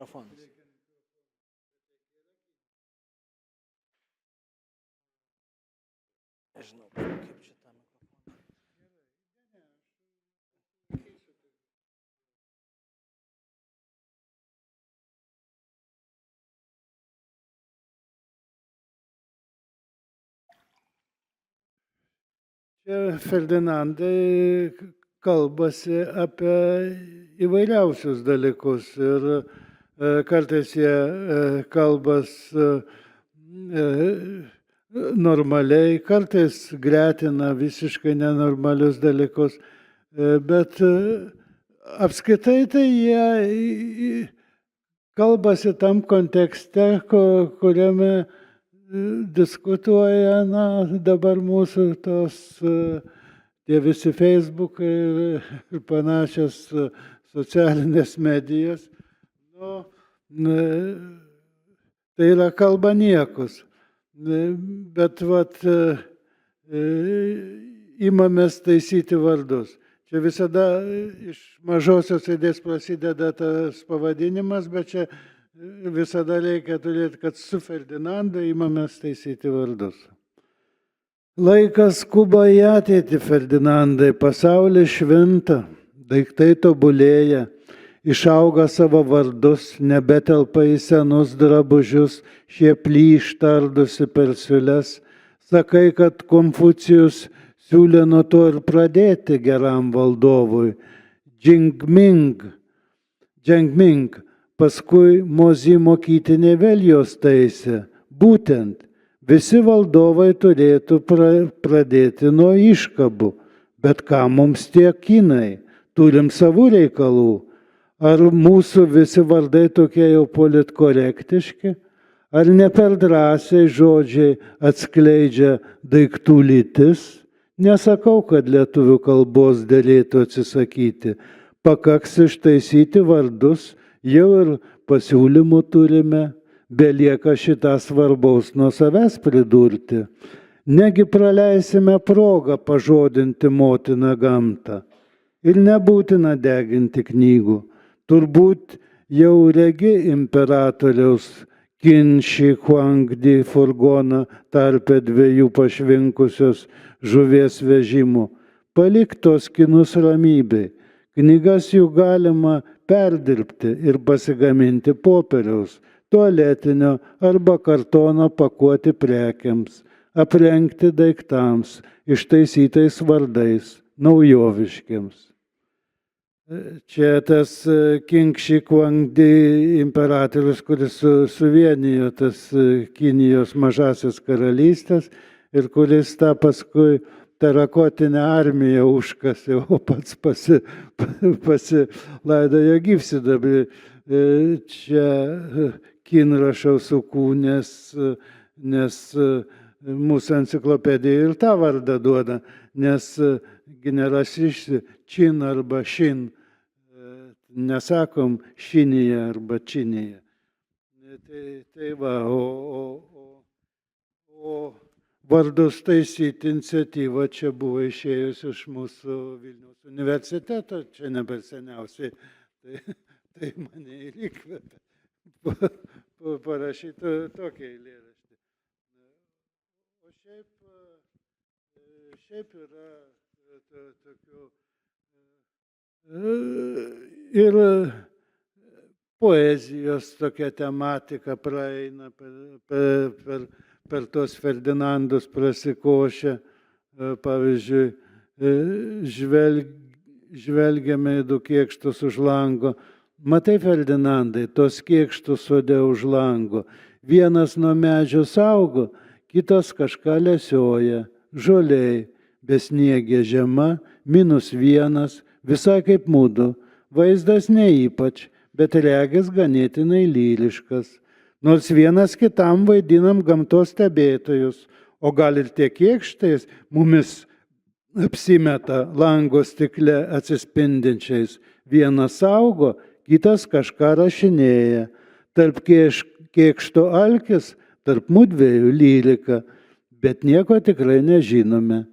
Mikrofonas. Nežinau, kaip čia tą mikrofoną. Čia Ferdinandai kalbasi apie įvairiausius dalykus ir kartais jie kalbas normaliai, kartais gretina visiškai nenormalius dalykus, bet apskritai tai jie kalbasi tam kontekste, kuriame diskutuoja dabar mūsų tos tie visi Facebookai ir panašios socialinės medijos. Tai yra kalba niekus. Bet imamės taisyti vardus. Čia visada iš mažosios raidės prasideda tas pavadinimas, bet čia visada reikia turėti, kad su Ferdinandu imamės taisyti vardus. Laikas skuba į ateitį, Ferdinandai, pasaulis švinta, daiktai tobulėja, išauga savo vardus, nebetelpa į senus drabužius, šie plyšta ardosi per siūles. Sakai, kad Konfucijus siūlė nuo to ir pradėti geram valdovui. Džingming, paskui Mozi mokytinė vėl jos taisė. Būtent visi valdovai turėtų pradėti nuo iškabų. Bet ką mums tie kinai? Turim savų reikalų. Ar mūsų visi vardai tokie jau politkorektiški? Ar ne per drąsiai žodžiai atskleidžia daiktų lytis? Nesakau, kad lietuvių kalbos dėlėtų atsisakyti. Pakaks ištaisyti vardus, jau ir pasiūlymų turime, belieka šitą svarbaus nuo savęs pridurti. Negi praleisime progą pažodinti motiną gamtą. Ir nebūtina deginti knygų. Turbūt jau regi imperatoriaus Qin Shi Huangdi furgoną tarpe dviejų pašvinkusios žuvies vežimų. Palik tos kinus ramybei. Knygas jų galima perdirbti ir pasigaminti popieriaus, tualetinio arba kartono pakuoti prekiams, aprengti daiktams, ištaisytais vardais, naujoviškiams. Čia tas Qin Shi Huangdi imperatorius, kuris suvienijo tas Kinijos mažasias karalystės ir kuris tą paskui terakotinę armiją užkasė, o pats pasilaidojo gyvsidabrį. Čia kinrašau sukų, nes mūsų enciklopedija ir tą vardą duoda, nes nerašysi Čin arba Šin, nesakom Šinija arba Činija. Tai va, o vardus taisyti iniciatyva čia buvo išėjusi iš mūsų Vilniaus universiteto, čia ne per seniausiai, tai mane ir įkvėpė parašyti tokį eilėraštį. O šiaip yra tokių ir poezijos tokia tematika praeina per tos Ferdinandus prasikošę. Pavyzdžiui, žvelgiame į du kėkštus už lango. Matai, Ferdinandai, tos kėkštus sode už lango. Vienas nuo medžio saugo, kitas kažką lesioja. Žoliai, besniegė žema, -1, visai kaip mudu. Vaizdas ne ypač, bet regis ganėtinai lyriškas. Nors vienas kitam vaidinam gamtos stebėtojus, o gal ir tie kėkštais mumis apsimeta lango stikle atsispindinčiais. Vienas saugo, kitas kažką rašinėja. Tarp kėkšto alkis, tarp mudviejų lyrika, bet nieko tikrai nežinome.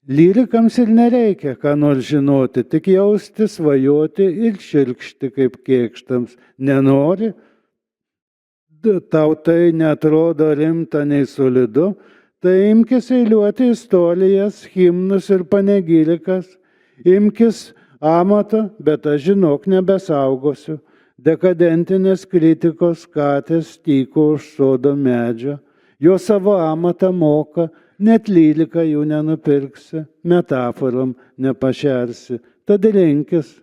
Lyrikams ir nereikia ką nors žinoti, tik jausti, svajoti ir širkšti kaip kėkštams. Nenori? Tau tai netrodo rimta nei solidu, tai imkis eiliuoti istorijas, himnus ir panegirikas, imkis amato, bet aš žinok nebesaugosiu. Dekadentinės kritikos katės tyko už sodo medžio, jo savo amatą moka, net 12 jų nenupirksi, metaforom nepašersi, tad rinkis.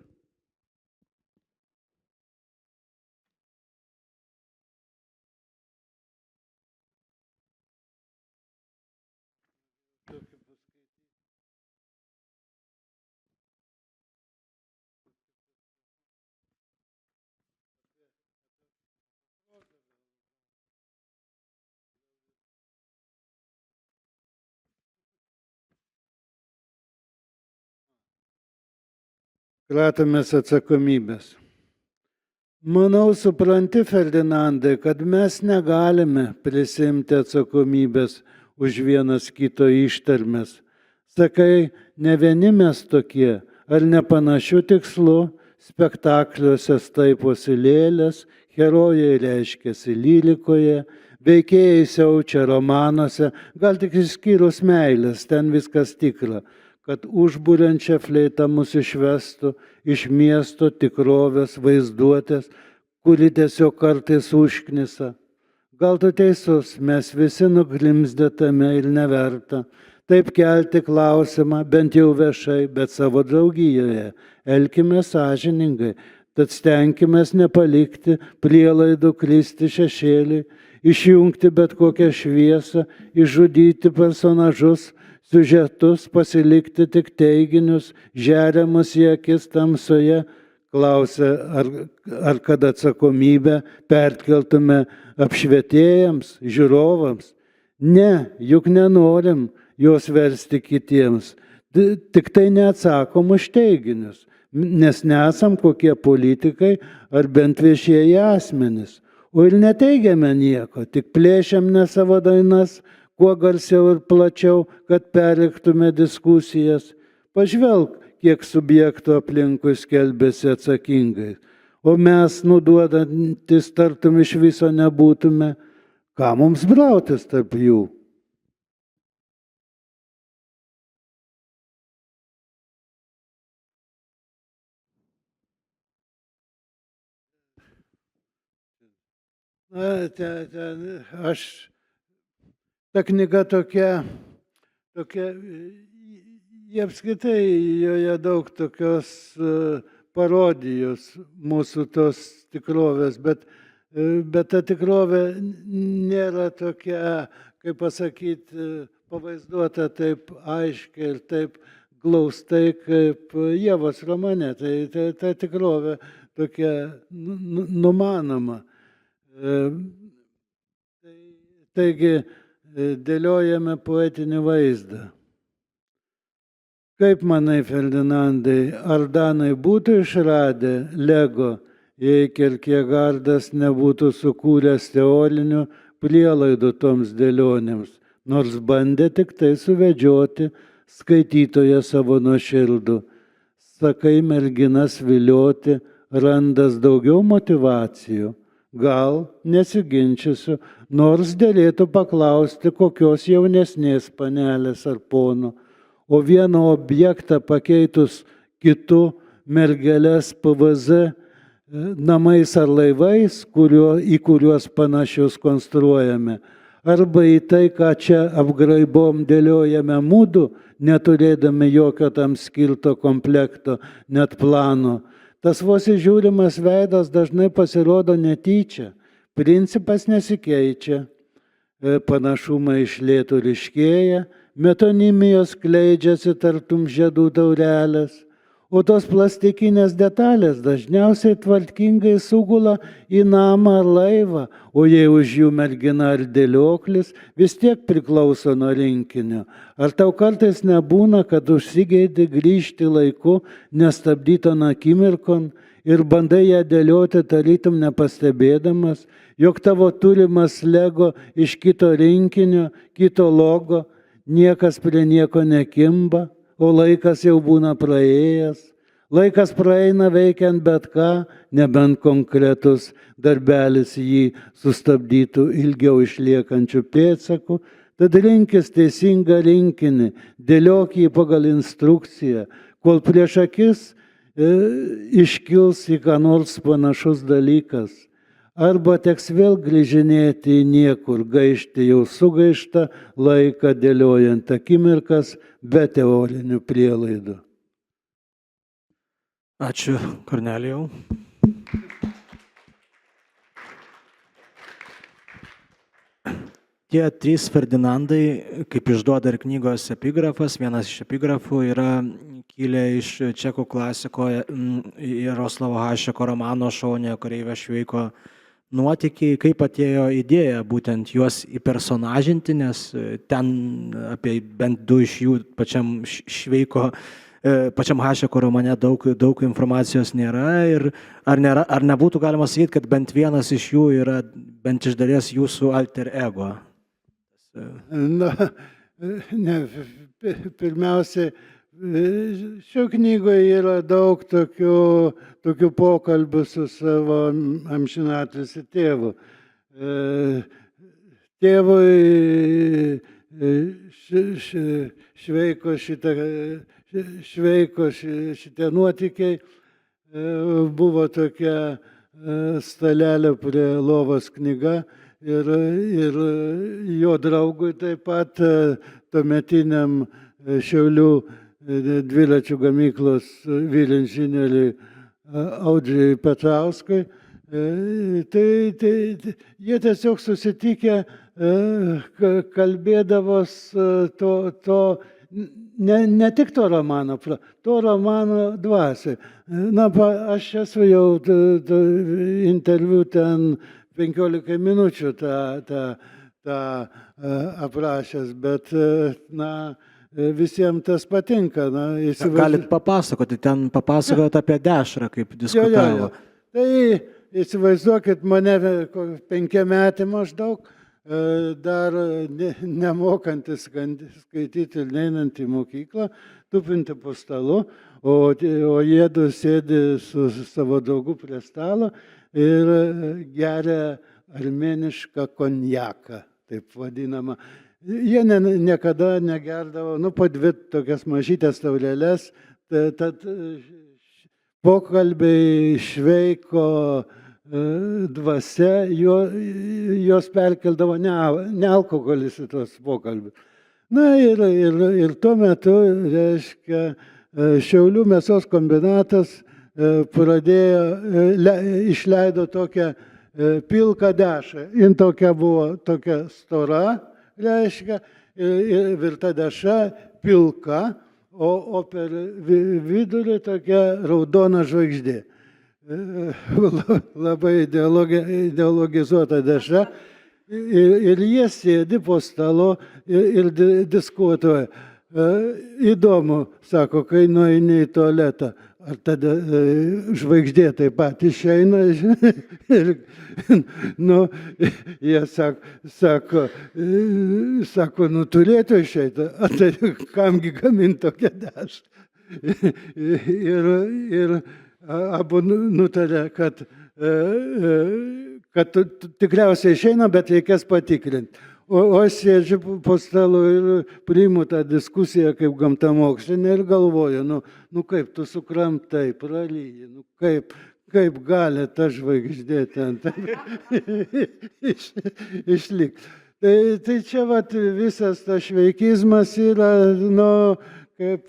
Kratomės atsakomybės. Manau, supranti, Ferdinandai, kad mes negalime prisimti atsakomybės už vienas kito ištarmes. Sakai, ne vieni mes tokie, ar nepanašių tikslų, spektakliuose staiposi lėlės, herojai reiškiasi lyrikoje, veikėjai siaučia romanuose, gal tik išskyrus meilės, ten viskas tikra, kad užburiančią fleitą mus išvestų iš miesto tikrovės vaizduotės, kuri tiesiog kartais užknisa. Gal tu teisus, mes visi nugrimzdę tame ir neverta. Taip kelti klausimą, bent jau viešai, bet savo draugijoje. Elkime sąžiningai, tad stenkimės nepalikti prielaidų kristi šešėlį, išjungti bet kokią šviesą, išžudyti personažus, siužetus, pasilikti tik teiginius, žeriamus į akis tamsoje. Klausia, ar kad atsakomybę perkeltume apšvietėjams, žiūrovams. Ne, juk nenorim jos versti kitiems. Tik tai neatsakom už teiginius, nes nesam kokie politikai ar bent viešieji asmenys. O ir neteigiame nieko, tik plėšiam ne savo dainas, kuo garsiau ir plačiau, kad perrėktume diskusijas. Pažvelk, kiek subjektų aplinkui skelbėsi atsakingai. O mes, nuduodantis, tartum iš viso nebūtume. Ką mums brautis tarp jų? Na, ta knyga tokia, jie apskritai joje daug tokios parodijos mūsų tos tikrovės, bet ta tikrovė nėra tokia, kaip pasakyti, pavaizduota taip aiškiai ir taip glaustai kaip Ievos romane. Tai ta tikrovė tokia numanoma. Taigi dėliojame poetinį vaizdą. Kaip manai, Ferdinandai, ar danai būtų išradę Lego, jei Kierkegaardas nebūtų sukūręs teorinių prielaidų toms dėlionėms, nors bandė tik tai suvedžioti skaitytoją savo nuoširdų? Sakai, merginas vilioti, randas daugiau motyvacijų. Gal nesiginčysiu, nors dėlėtų paklausti kokios jaunesnės panelės ar pono, o vieną objektą pakeitus kitu, mergeles PVZ namais ar laivais, į kuriuos panašius konstruojame, arba į tai, ką čia apgraibom dėliojame mūdu, neturėdami jokio tam skirto komplekto, net plano. Tas vos įžiūrimas veidas dažnai pasirodo netyčia, principas nesikeičia, panašumai iš lėto ryškėja, metonimijos skleidžiasi tartum žiedų taurelės, o tos plastikinės detalės dažniausiai tvarkingai sugula į namą ar laivą, o jei už jų mergina ar dėlioklis, vis tiek priklauso nuo rinkinio. Ar tau kartais nebūna, kad užsigeidi grįžti laiku, nestabdyton akimirkon ir bandai ją dėlioti tarytum nepastebėdamas, jog tavo turimas Lego iš kito rinkinio, kito logo, niekas prie nieko nekimba, o laikas jau būna praėjęs. Laikas praeina veikiant bet ką, nebent konkretus darbelis jį sustabdytų ilgiau išliekančių pėdsakų, Tad rinkis teisingą rinkinį, dėliok jį pagal instrukciją, kol prieš akis iškils į ką nors panašus dalykas. Arba teks vėl grįžinėti į niekur, gaišti jau sugaištą laiką dėliojant akimirkas be teorinių prielaidų. Ačiū, Kornelijau. Tie trys Ferdinandai, kaip išduoda ir knygos epigrafas, vienas iš epigrafų yra kilę iš čekų klasiko Jaroslavo Hašeko romano Šauniojo kareivio Šveiko nuotykiai, kaip atėjo idėja būtent juos įpersonažinti, nes ten apie bent du iš jų pačiam Šveiko, pačiam Hašeko romane daug informacijos nėra ir ar nebūtų galima sakyti, kad bent vienas iš jų yra bent iš dalies jūsų alter ego? Na, ne, pirmiausia, šio knygoje yra daug tokių pokalbių su savo amžinatilsiu tėvu. Tėvui Šveiko šitie nuotykiai buvo tokia stalelė prie lovos knyga. Ir jo draugui taip pat, tuometiniam Šiaulių dviračių gamyklos vyrinžinieriui Audriui Petrauskui. Tai jie tiesiog susitikę kalbėdavos ne tik to romano dvasiai. Na, aš esu jau interviu ten 15 minučių tą aprašęs, bet visiems tas patinka. Galit papasakoti, ten papasakojot apie dešrą, kaip diskutavo. Tai įsivaizduokit mane 5 metai maždaug, dar nemokantis skaityti ir neinant į mokyklą, tupinti po stalu, o jiedu sėdi su savo draugu prie stalo ir geria armėnišką konjaką, taip vadinamą. Jie niekada negerdavo, po 2 tokias mažytės taurelės, tad pokalbiai Šveiko dvasia, jos perkeldavo ne alkoholis į tos pokalbius. Na ir tuo metu, reiškia, Šiaulių mėsos kombinatas išleido tokią pilką dešrą. Jin tokia buvo tokia stora, reiškia, virta dešra, pilka, o per vidurį tokia raudona žvaigždė. Labai ideologizuota dešra. Ir jie sėdi po stalo ir diskutuoja. Įdomu, sako, kai nueini į tualetą, ar tada žvaigždė taip pat išeina? Jie sako, turėtų išeiti, tai kamgi gaminti tokią dešrą? Ir abu nutarė, kad tikriausiai išeina, bet reikės patikrinti. O aš sėdžiu po stalu ir priimu tą diskusiją kaip gamtamokslinė ir galvoju, kaip tu sukramtai, pralyji, kaip gali ta žvaigždė ten išlikti. Tai čia visas tas šveikizmas yra, kaip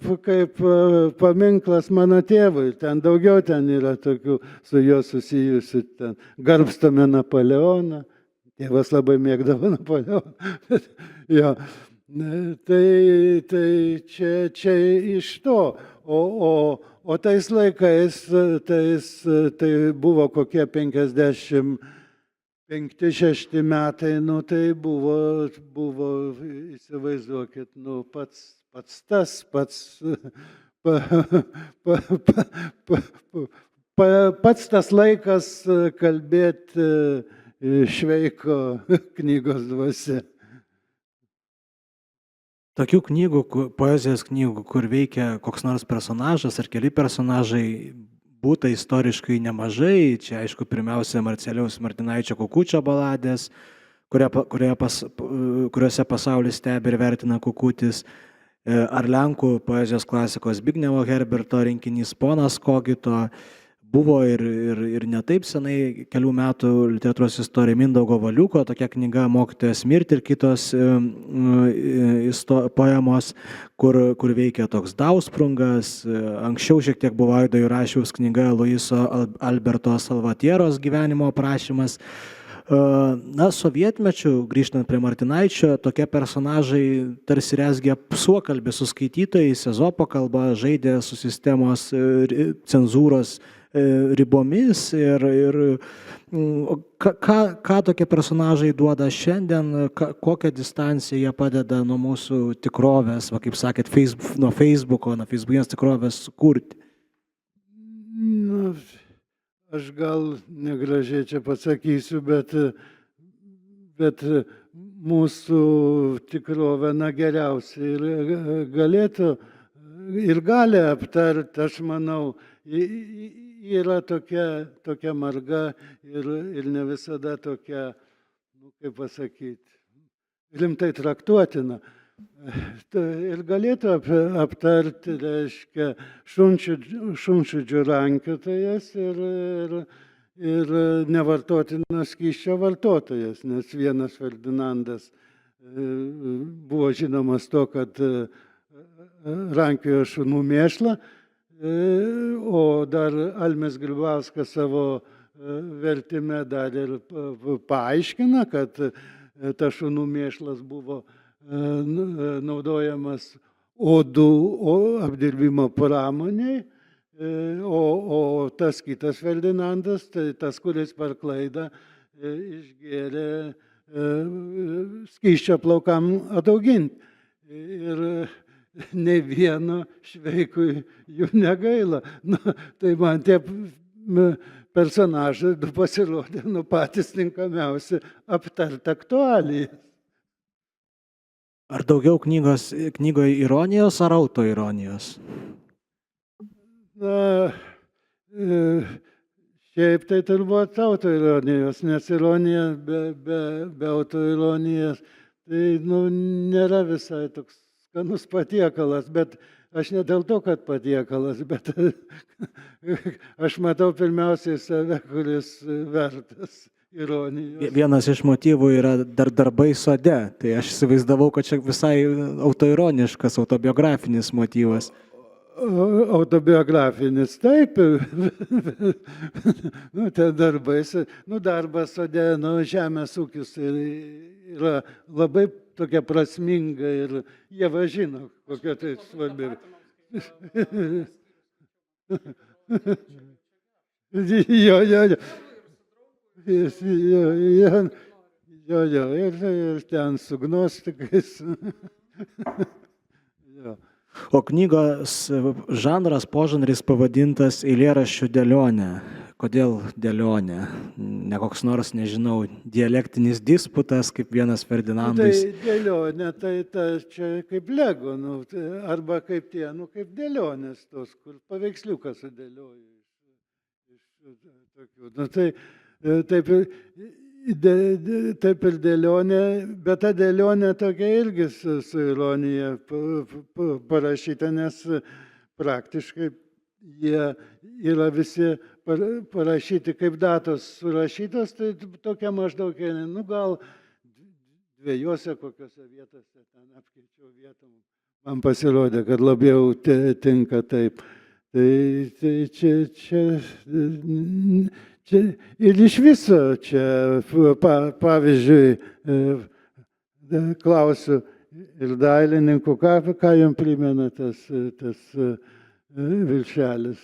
paminklas mano tėvui. Ten daugiau yra tokių su juo susijusių, ten garbstome Napoleoną. Tėvas labai mėgdavo Napoleoną. Tai čia iš to. O tais laikais, tai buvo kokie 55-6 metai, tai buvo, įsivaizduokit, pats tas laikas kalbėti Šveiko knygos dvasia. Tokių knygų, poezijos knygų, kur veikia koks nors personažas ar keli personažai, būta istoriškai nemažai. Čia, aišku, pirmiausia, Marcelijaus Martinaičio Kukučio baladės, kuriuose pasaulis stebi ir vertina Kukutis, ar lenkų poezijos klasikos Zbignevo Herberto rinkinys Ponas Kogito, buvo ir ne taip senai, kelių metų literatūros istorija Mindaugo Valiuko, tokia knyga Mokytojas mirti ir kitos poemos, kur veikia toks Dausprungas. Anksčiau šiek tiek buvo Aido Jurašiaus knyga Luiso Alberto Salvatieros gyvenimo aprašymas. Na, sovietmečių, grįžtant prie Martinaičio, tokie personažai tarsi rezgė suokalbį su skaitytojais, Ezopo kalba, žaidė su sistemos cenzūros ribomis ir ką tokie personažai duoda šiandien, kokią distanciją jie padeda nuo mūsų tikrovės, va, kaip sakėt, nuo Facebooko, nuo Facebookinės tikrovės sukurti. Nu, aš gal negražiai čia pasakysiu, bet mūsų tikrovę geriausiai ir galėtų ir gali aptarti, aš manau, yra tokia marga ir ne visada tokia, kaip pasakyti, rimtai traktuotina. Ir galėtų aptarti, reiškia, šunčiudžių rankiotojas ir nevartotinas skysčio vartotojas, nes vienas Ferdinandas buvo žinomas to, kad rankiojo šunų mėšlą, o dar Almis Grybauskas savo vertime dar ir paaiškina, kad tas šunų mėšlas buvo naudojamas odų apdirbimo pramoniai, o tas kitas Ferdinandas, tai tas, kuris per klaidą išgėrė skysčio plaukam atauginti. Ir nei vieno šveikui jų negaila. Tai man tie personažai pasirodė patys tinkamiausi aptart aktualijas. Ar daugiau knygoje ironijos ar autoironijos? Na, šiaip tai turbūt autoironijos, nes ironija be autoironijos tai nėra visai toks skanus patiekalas, bet aš ne dėl to, kad patiekalas, bet aš matau pirmiausiai save, kuris vertas ironijos. Vienas iš motyvų yra darbai sode, tai aš įsivaizdavau, kad čia visai autoironiškas, autobiografinis motyvas. Autobiografinis, taip, ten darbais, darbas sode, žemės ūkis yra labai tokia prasminga ir jie važino, kokia tai svarbi. Ir ten su gnostikais. O knygos žanras, požanris pavadintas eilėraščių dėlionė. Kodėl dėlionė? Ne koks nors, nežinau, dialektinis disputas, kaip vienas Ferdinandas. Tai dėlionė, tai čia kaip Lego, arba kaip tie, kaip dėlionės tos, kur paveiksliuką sudėlioju. Taip ir dėlionė, bet ta dėlionė tokia irgi su ironija parašyta, nes praktiškai jie yra visi parašyti kaip datos surašytos, tai tokia maždaug, gal dviejose kokiose vietose, ten apskaičiau vietom, man pasirodė, kad labiau tinka taip. Tai čia ir iš viso čia, pavyzdžiui, klausiu ir dailininkų, ką jums primena tas viršelis.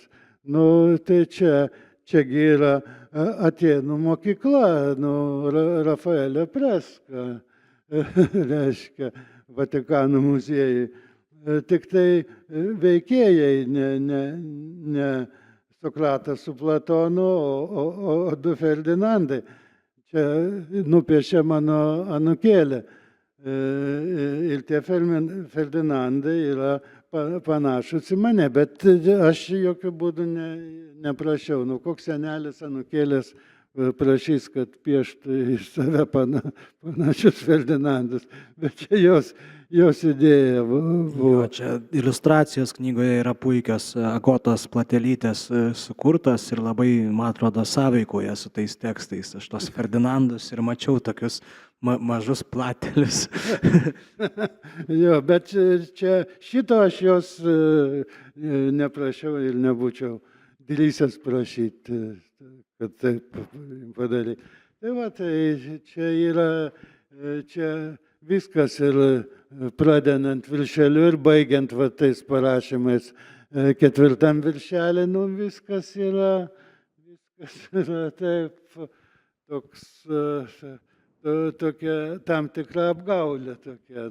Tai čiagi yra Atėnų mokykla, Rafaelio Preska, reiškia, Vatikano muziejai. Tik tai veikėjai, ne Sokratas su Platonu, o du Ferdinandai. Čia nupiešė mano anūkėlė. Ir tie Ferdinandai yra panašus į mane, bet aš jokių būdų neprašiau. Koks senelis anūkėlės prašys, kad pieštų iš save panašius Ferdinandus, bet čia jos idėja buvo. Jo, čia iliustracijos knygoje yra puikios Agotos Platelytės sukurtos ir labai, man atrodo, sąveikoje su tais tekstais. Aš tos Ferdinandus ir mačiau tokius mažus platelius. Jo, bet čia šito aš jos neprašiau ir nebūčiau drįsęs prašyti, kad taip padaryti. Tai va, tai čia viskas ir pradedant viršeliu ir baigiant va tais parašymais 4 viršelį, nu viskas yra taip, tokia tam tikra apgaulė, tokia,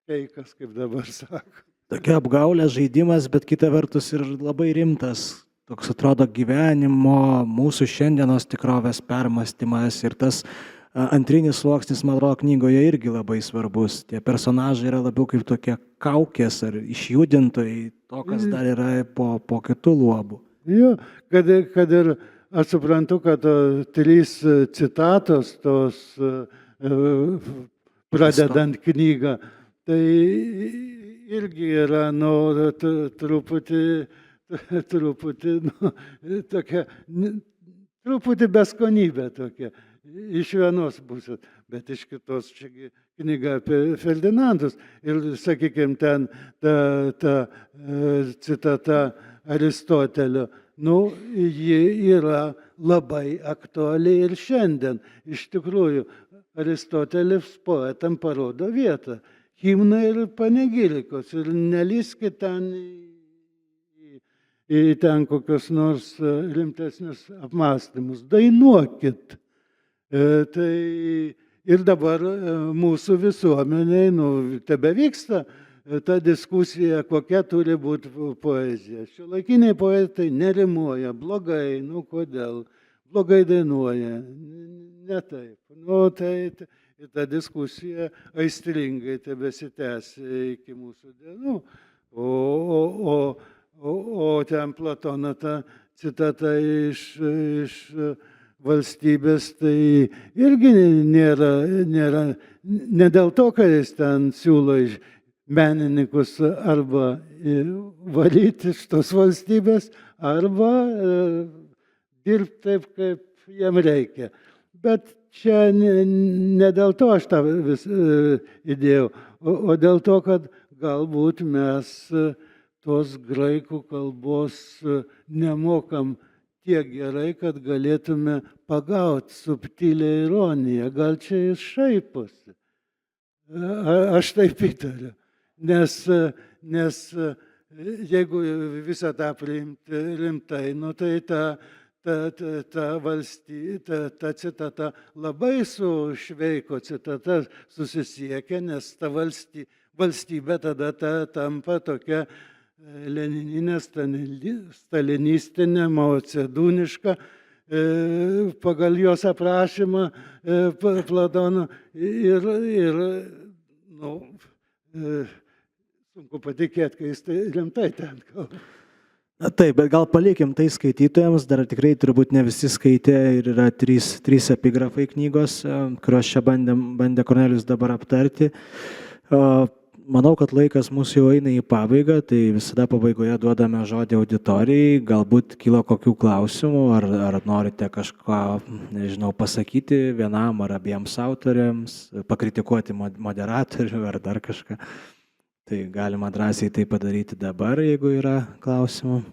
feikas, kaip dabar sako. Tokia apgaulė, žaidimas, bet kita vertus ir labai rimtas, toks atrodo gyvenimo, mūsų šiandienos tikrovės permastymas ir tas antrinis sluoksnis, man atrodo, knygoje irgi labai svarbus. Tie personažai yra labiau kaip tokie kaukės ar išjudintojai, to, kas dar yra po kitų luobų. Jo, kad ir aš suprantu, kad 3 citatos tos pradedant knygą, tai irgi yra, truputį beskonybė tokia. Iš vienos pusės, bet iš kitos čia knyga apie Ferdinandus. Ir, sakykime, ten ta citata Aristotelio, ji yra labai aktuali ir šiandien. Iš tikrųjų, Aristotelis poetam parodo vietą. Himnai ir panegirikos. Ir nelyskit ten kokios nors rimtesnius apmąstymus. Dainuokit. Tai ir dabar mūsų visuomeniai tebe vyksta ta diskusija, kokia turi būti poezija. Šiuolaikiniai poetai nerimuoja, blogai, kodėl, blogai dainuoja, ne taip. Tai ta diskusija aistringai tebesitęsia iki mūsų dienų. O ten Platono ta citata iš valstybės, tai irgi nėra, ne dėl to, kad jis ten siūlo menininkus arba valyti iš tos valstybės, arba dirbti taip, kaip jiem reikia. Bet čia ne dėl to aš tą vis įdėjau, o dėl to, kad galbūt mes tos graikų kalbos nemokam tiek gerai, kad galėtume pagauti subtilę ironiją. Gal čia jis šaiposi. Aš taip įtariu. Nes jeigu visą tą priimti rimtai, tai ta citata labai su Šveiko citata susisiekia, nes ta valstybė tada tampa tokia lenininė, stalinistinė, maocedūniška, pagal jos aprašymą Platono ir sunku patikėti, kai jis tai rimtai ten kalba. Na taip, bet gal palikim tai skaitytojams, dar tikrai turbūt ne visi skaitė ir yra 3 epigrafai knygos, kuriuos čia bandė Kornelijus dabar aptarti. Manau, kad laikas mūsų jau eina į pabaigą, tai visada pabaigoje duodame žodį auditorijai. Galbūt kilo kokių klausimų, ar norite kažką, nežinau, pasakyti vienam ar abiems autoriams, pakritikuoti moderatorių ar dar kažką. Tai galima drąsiai tai padaryti dabar, jeigu yra klausimų.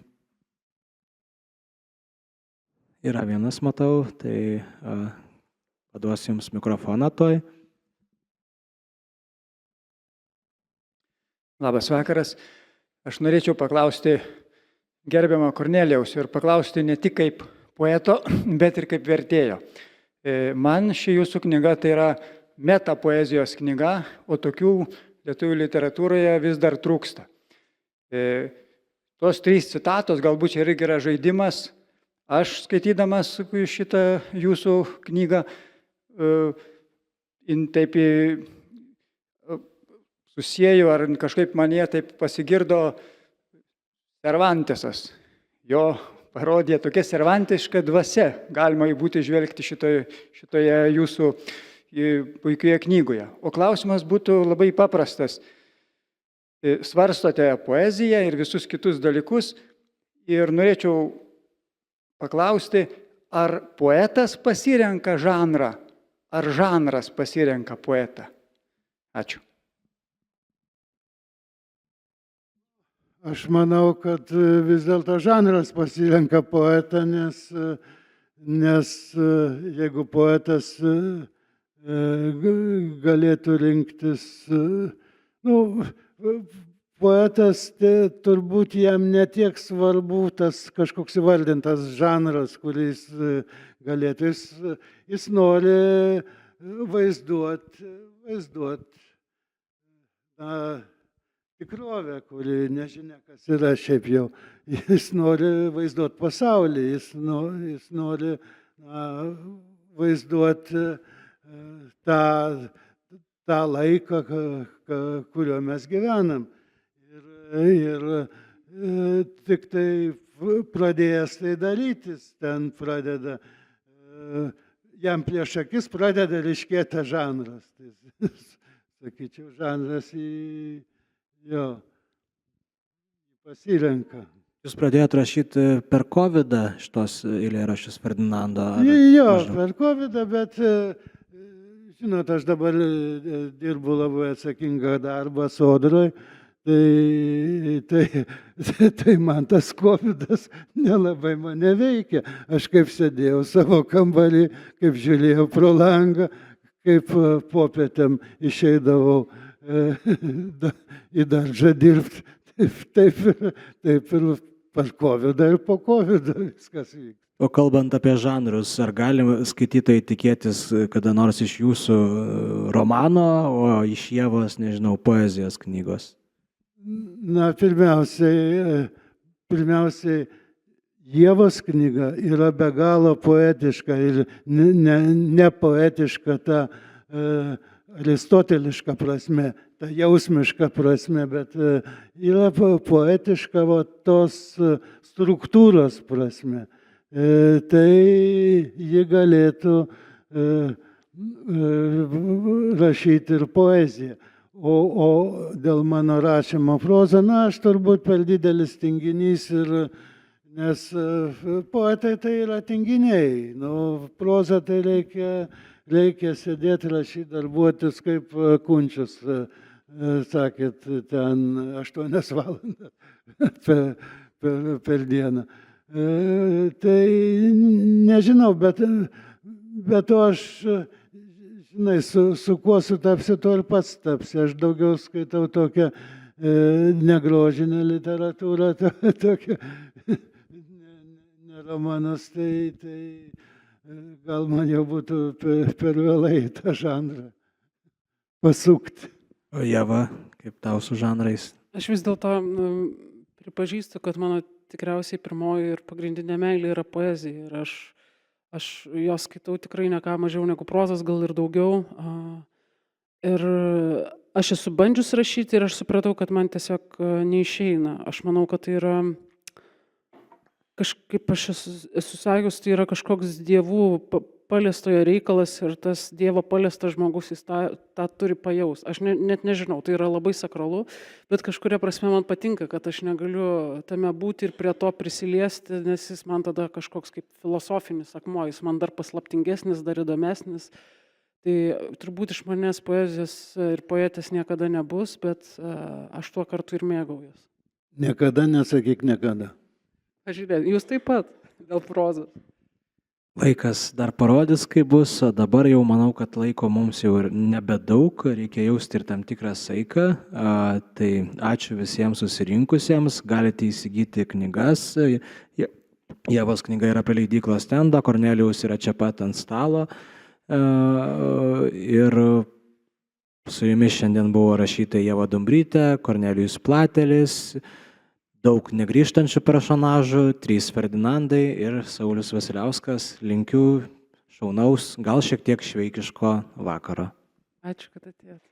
Yra vienas, matau, tai paduosiu jums mikrofoną toj. Labas vakaras. Aš norėčiau paklausti gerbiamą Kornelijaus ir paklausti ne tik kaip poeto, bet ir kaip vertėjo. Man ši jūsų knyga tai yra metapoezijos knyga, o tokių lietuvių literatūroje vis dar trūksta. Tos 3 citatos, galbūt čia irgi yra žaidimas. Aš skaitydamas šitą jūsų knygą, taip susijęju, ar kažkaip manie taip pasigirdo Cervantesas, jo parodija, tokia servantiška dvasia galima būti žvelgti šitoje jūsų puikioje knygoje. O klausimas būtų labai paprastas. Svarstote poeziją ir visus kitus dalykus ir norėčiau paklausti, ar poetas pasirenka žanrą, ar žanras pasirenka poetą? Ačiū. Aš manau, kad vis dėlto žanras pasirenka poetą, nes jeigu poetas galėtų rinktis, poetas turbūt jam netiek svarbu tas kažkoks įvardintas žanras, kuris galėtų, jis nori vaizduoti tikrovę, kuri nežinia, kas yra šiaip jau. Jis nori vaizduoti pasaulį, jis nori vaizduoti tą laiką, kuriuo mes gyvenam. Ir tik tai pradėjęs tai darytis, ten pradeda, jam prieš akis pradeda ryškėti žanras. Sakyčiau, žanras jo pasirenka. Jūs pradėjote rašyti per COVID šitos eilėraščius Ferdinando? Jo, per COVID, bet, žinot, aš dabar dirbu labai atsakingą darbą Sodroj, tai man tas COVIDas nelabai mane veikia. Aš kaip sėdėjau savo kambarį, kaip žiūrėjau pro langą, kaip popietėm išeidavau į daržą dirbti, taip ir per COVID ir po COVID viskas vyks. O kalbant apie žanrus, ar gali skaitytojai tikėtis kada nors iš jūsų romano, o iš Ievos, nežinau, poezijos knygos? Na, pirmiausiai, Ievos knyga yra be galo poetiška ir ne poetiška ta aristoteliška prasme, ta jausmiška prasme, bet yra poetiška tos struktūros prasme. Tai ji galėtų rašyti ir poeziją. O dėl mano rašymo prozą, aš turbūt per didelis tinginys, nes poetai tai yra tinginiai. Prozą tai reikia sėdėti, rašyti, darbuotis, kaip Kunčius, sakėt, ten 8 valandas per dieną. Tai nežinau, bet aš, žinai, su kuo sutapsi, to ir pats tapsi. Aš daugiau skaitau tokią negrožinę literatūrą, tokią ne romanus, tai gal man jau būtų per vėlai tą žanrą pasukti. O Ieva, kaip tau su žanrais? Aš vis dėlto pripažįstu, kad mano tikriausiai pirmoji ir pagrindinė meilė yra poezija. Ir aš jos skaitau tikrai ne ką mažiau negu prozas, gal ir daugiau. Ir aš esu bandžius rašyti ir aš supratau, kad man tiesiog neišeina. Aš manau, kad tai yra, kažkaip aš esu sakius, tai yra kažkoks dievų paliestojo reikalas ir tas Dievo paliestas žmogus, jis tą turi pajaus. Aš net nežinau, tai yra labai sakralu, bet kažkuria prasme man patinka, kad aš negaliu tame būti ir prie to prisiliesti, nes jis man tada kažkoks kaip filosofinis akmuo, jis man dar paslaptingesnis, dar įdomesnis. Tai turbūt iš manęs poezijos ir poetės niekada nebus, bet aš tuo kartu ir mėgaujuos. Niekada nesakyk niekada. Žiūrėk, jūs taip pat dėl prozos. Laikas dar parodys, kaip bus, o dabar jau manau, kad laiko mums jau ir nebedaug, reikia jausti ir tam tikrą saiką. Tai ačiū visiems susirinkusiems, galite įsigyti knygas. Ievos knyga yra prie leidyklos stendo, Kornelijaus yra čia pat ant stalo. Ir su jumis šiandien buvo rašyta Ieva Dumbrytė, Kornelijus Platelis, daug negrįžtančių personažų, 3 Ferdinandai ir Saulius Vasiliauskas. Linkiu šaunaus, gal šiek tiek šveikiško vakaro. Ačiū, kad atėjot.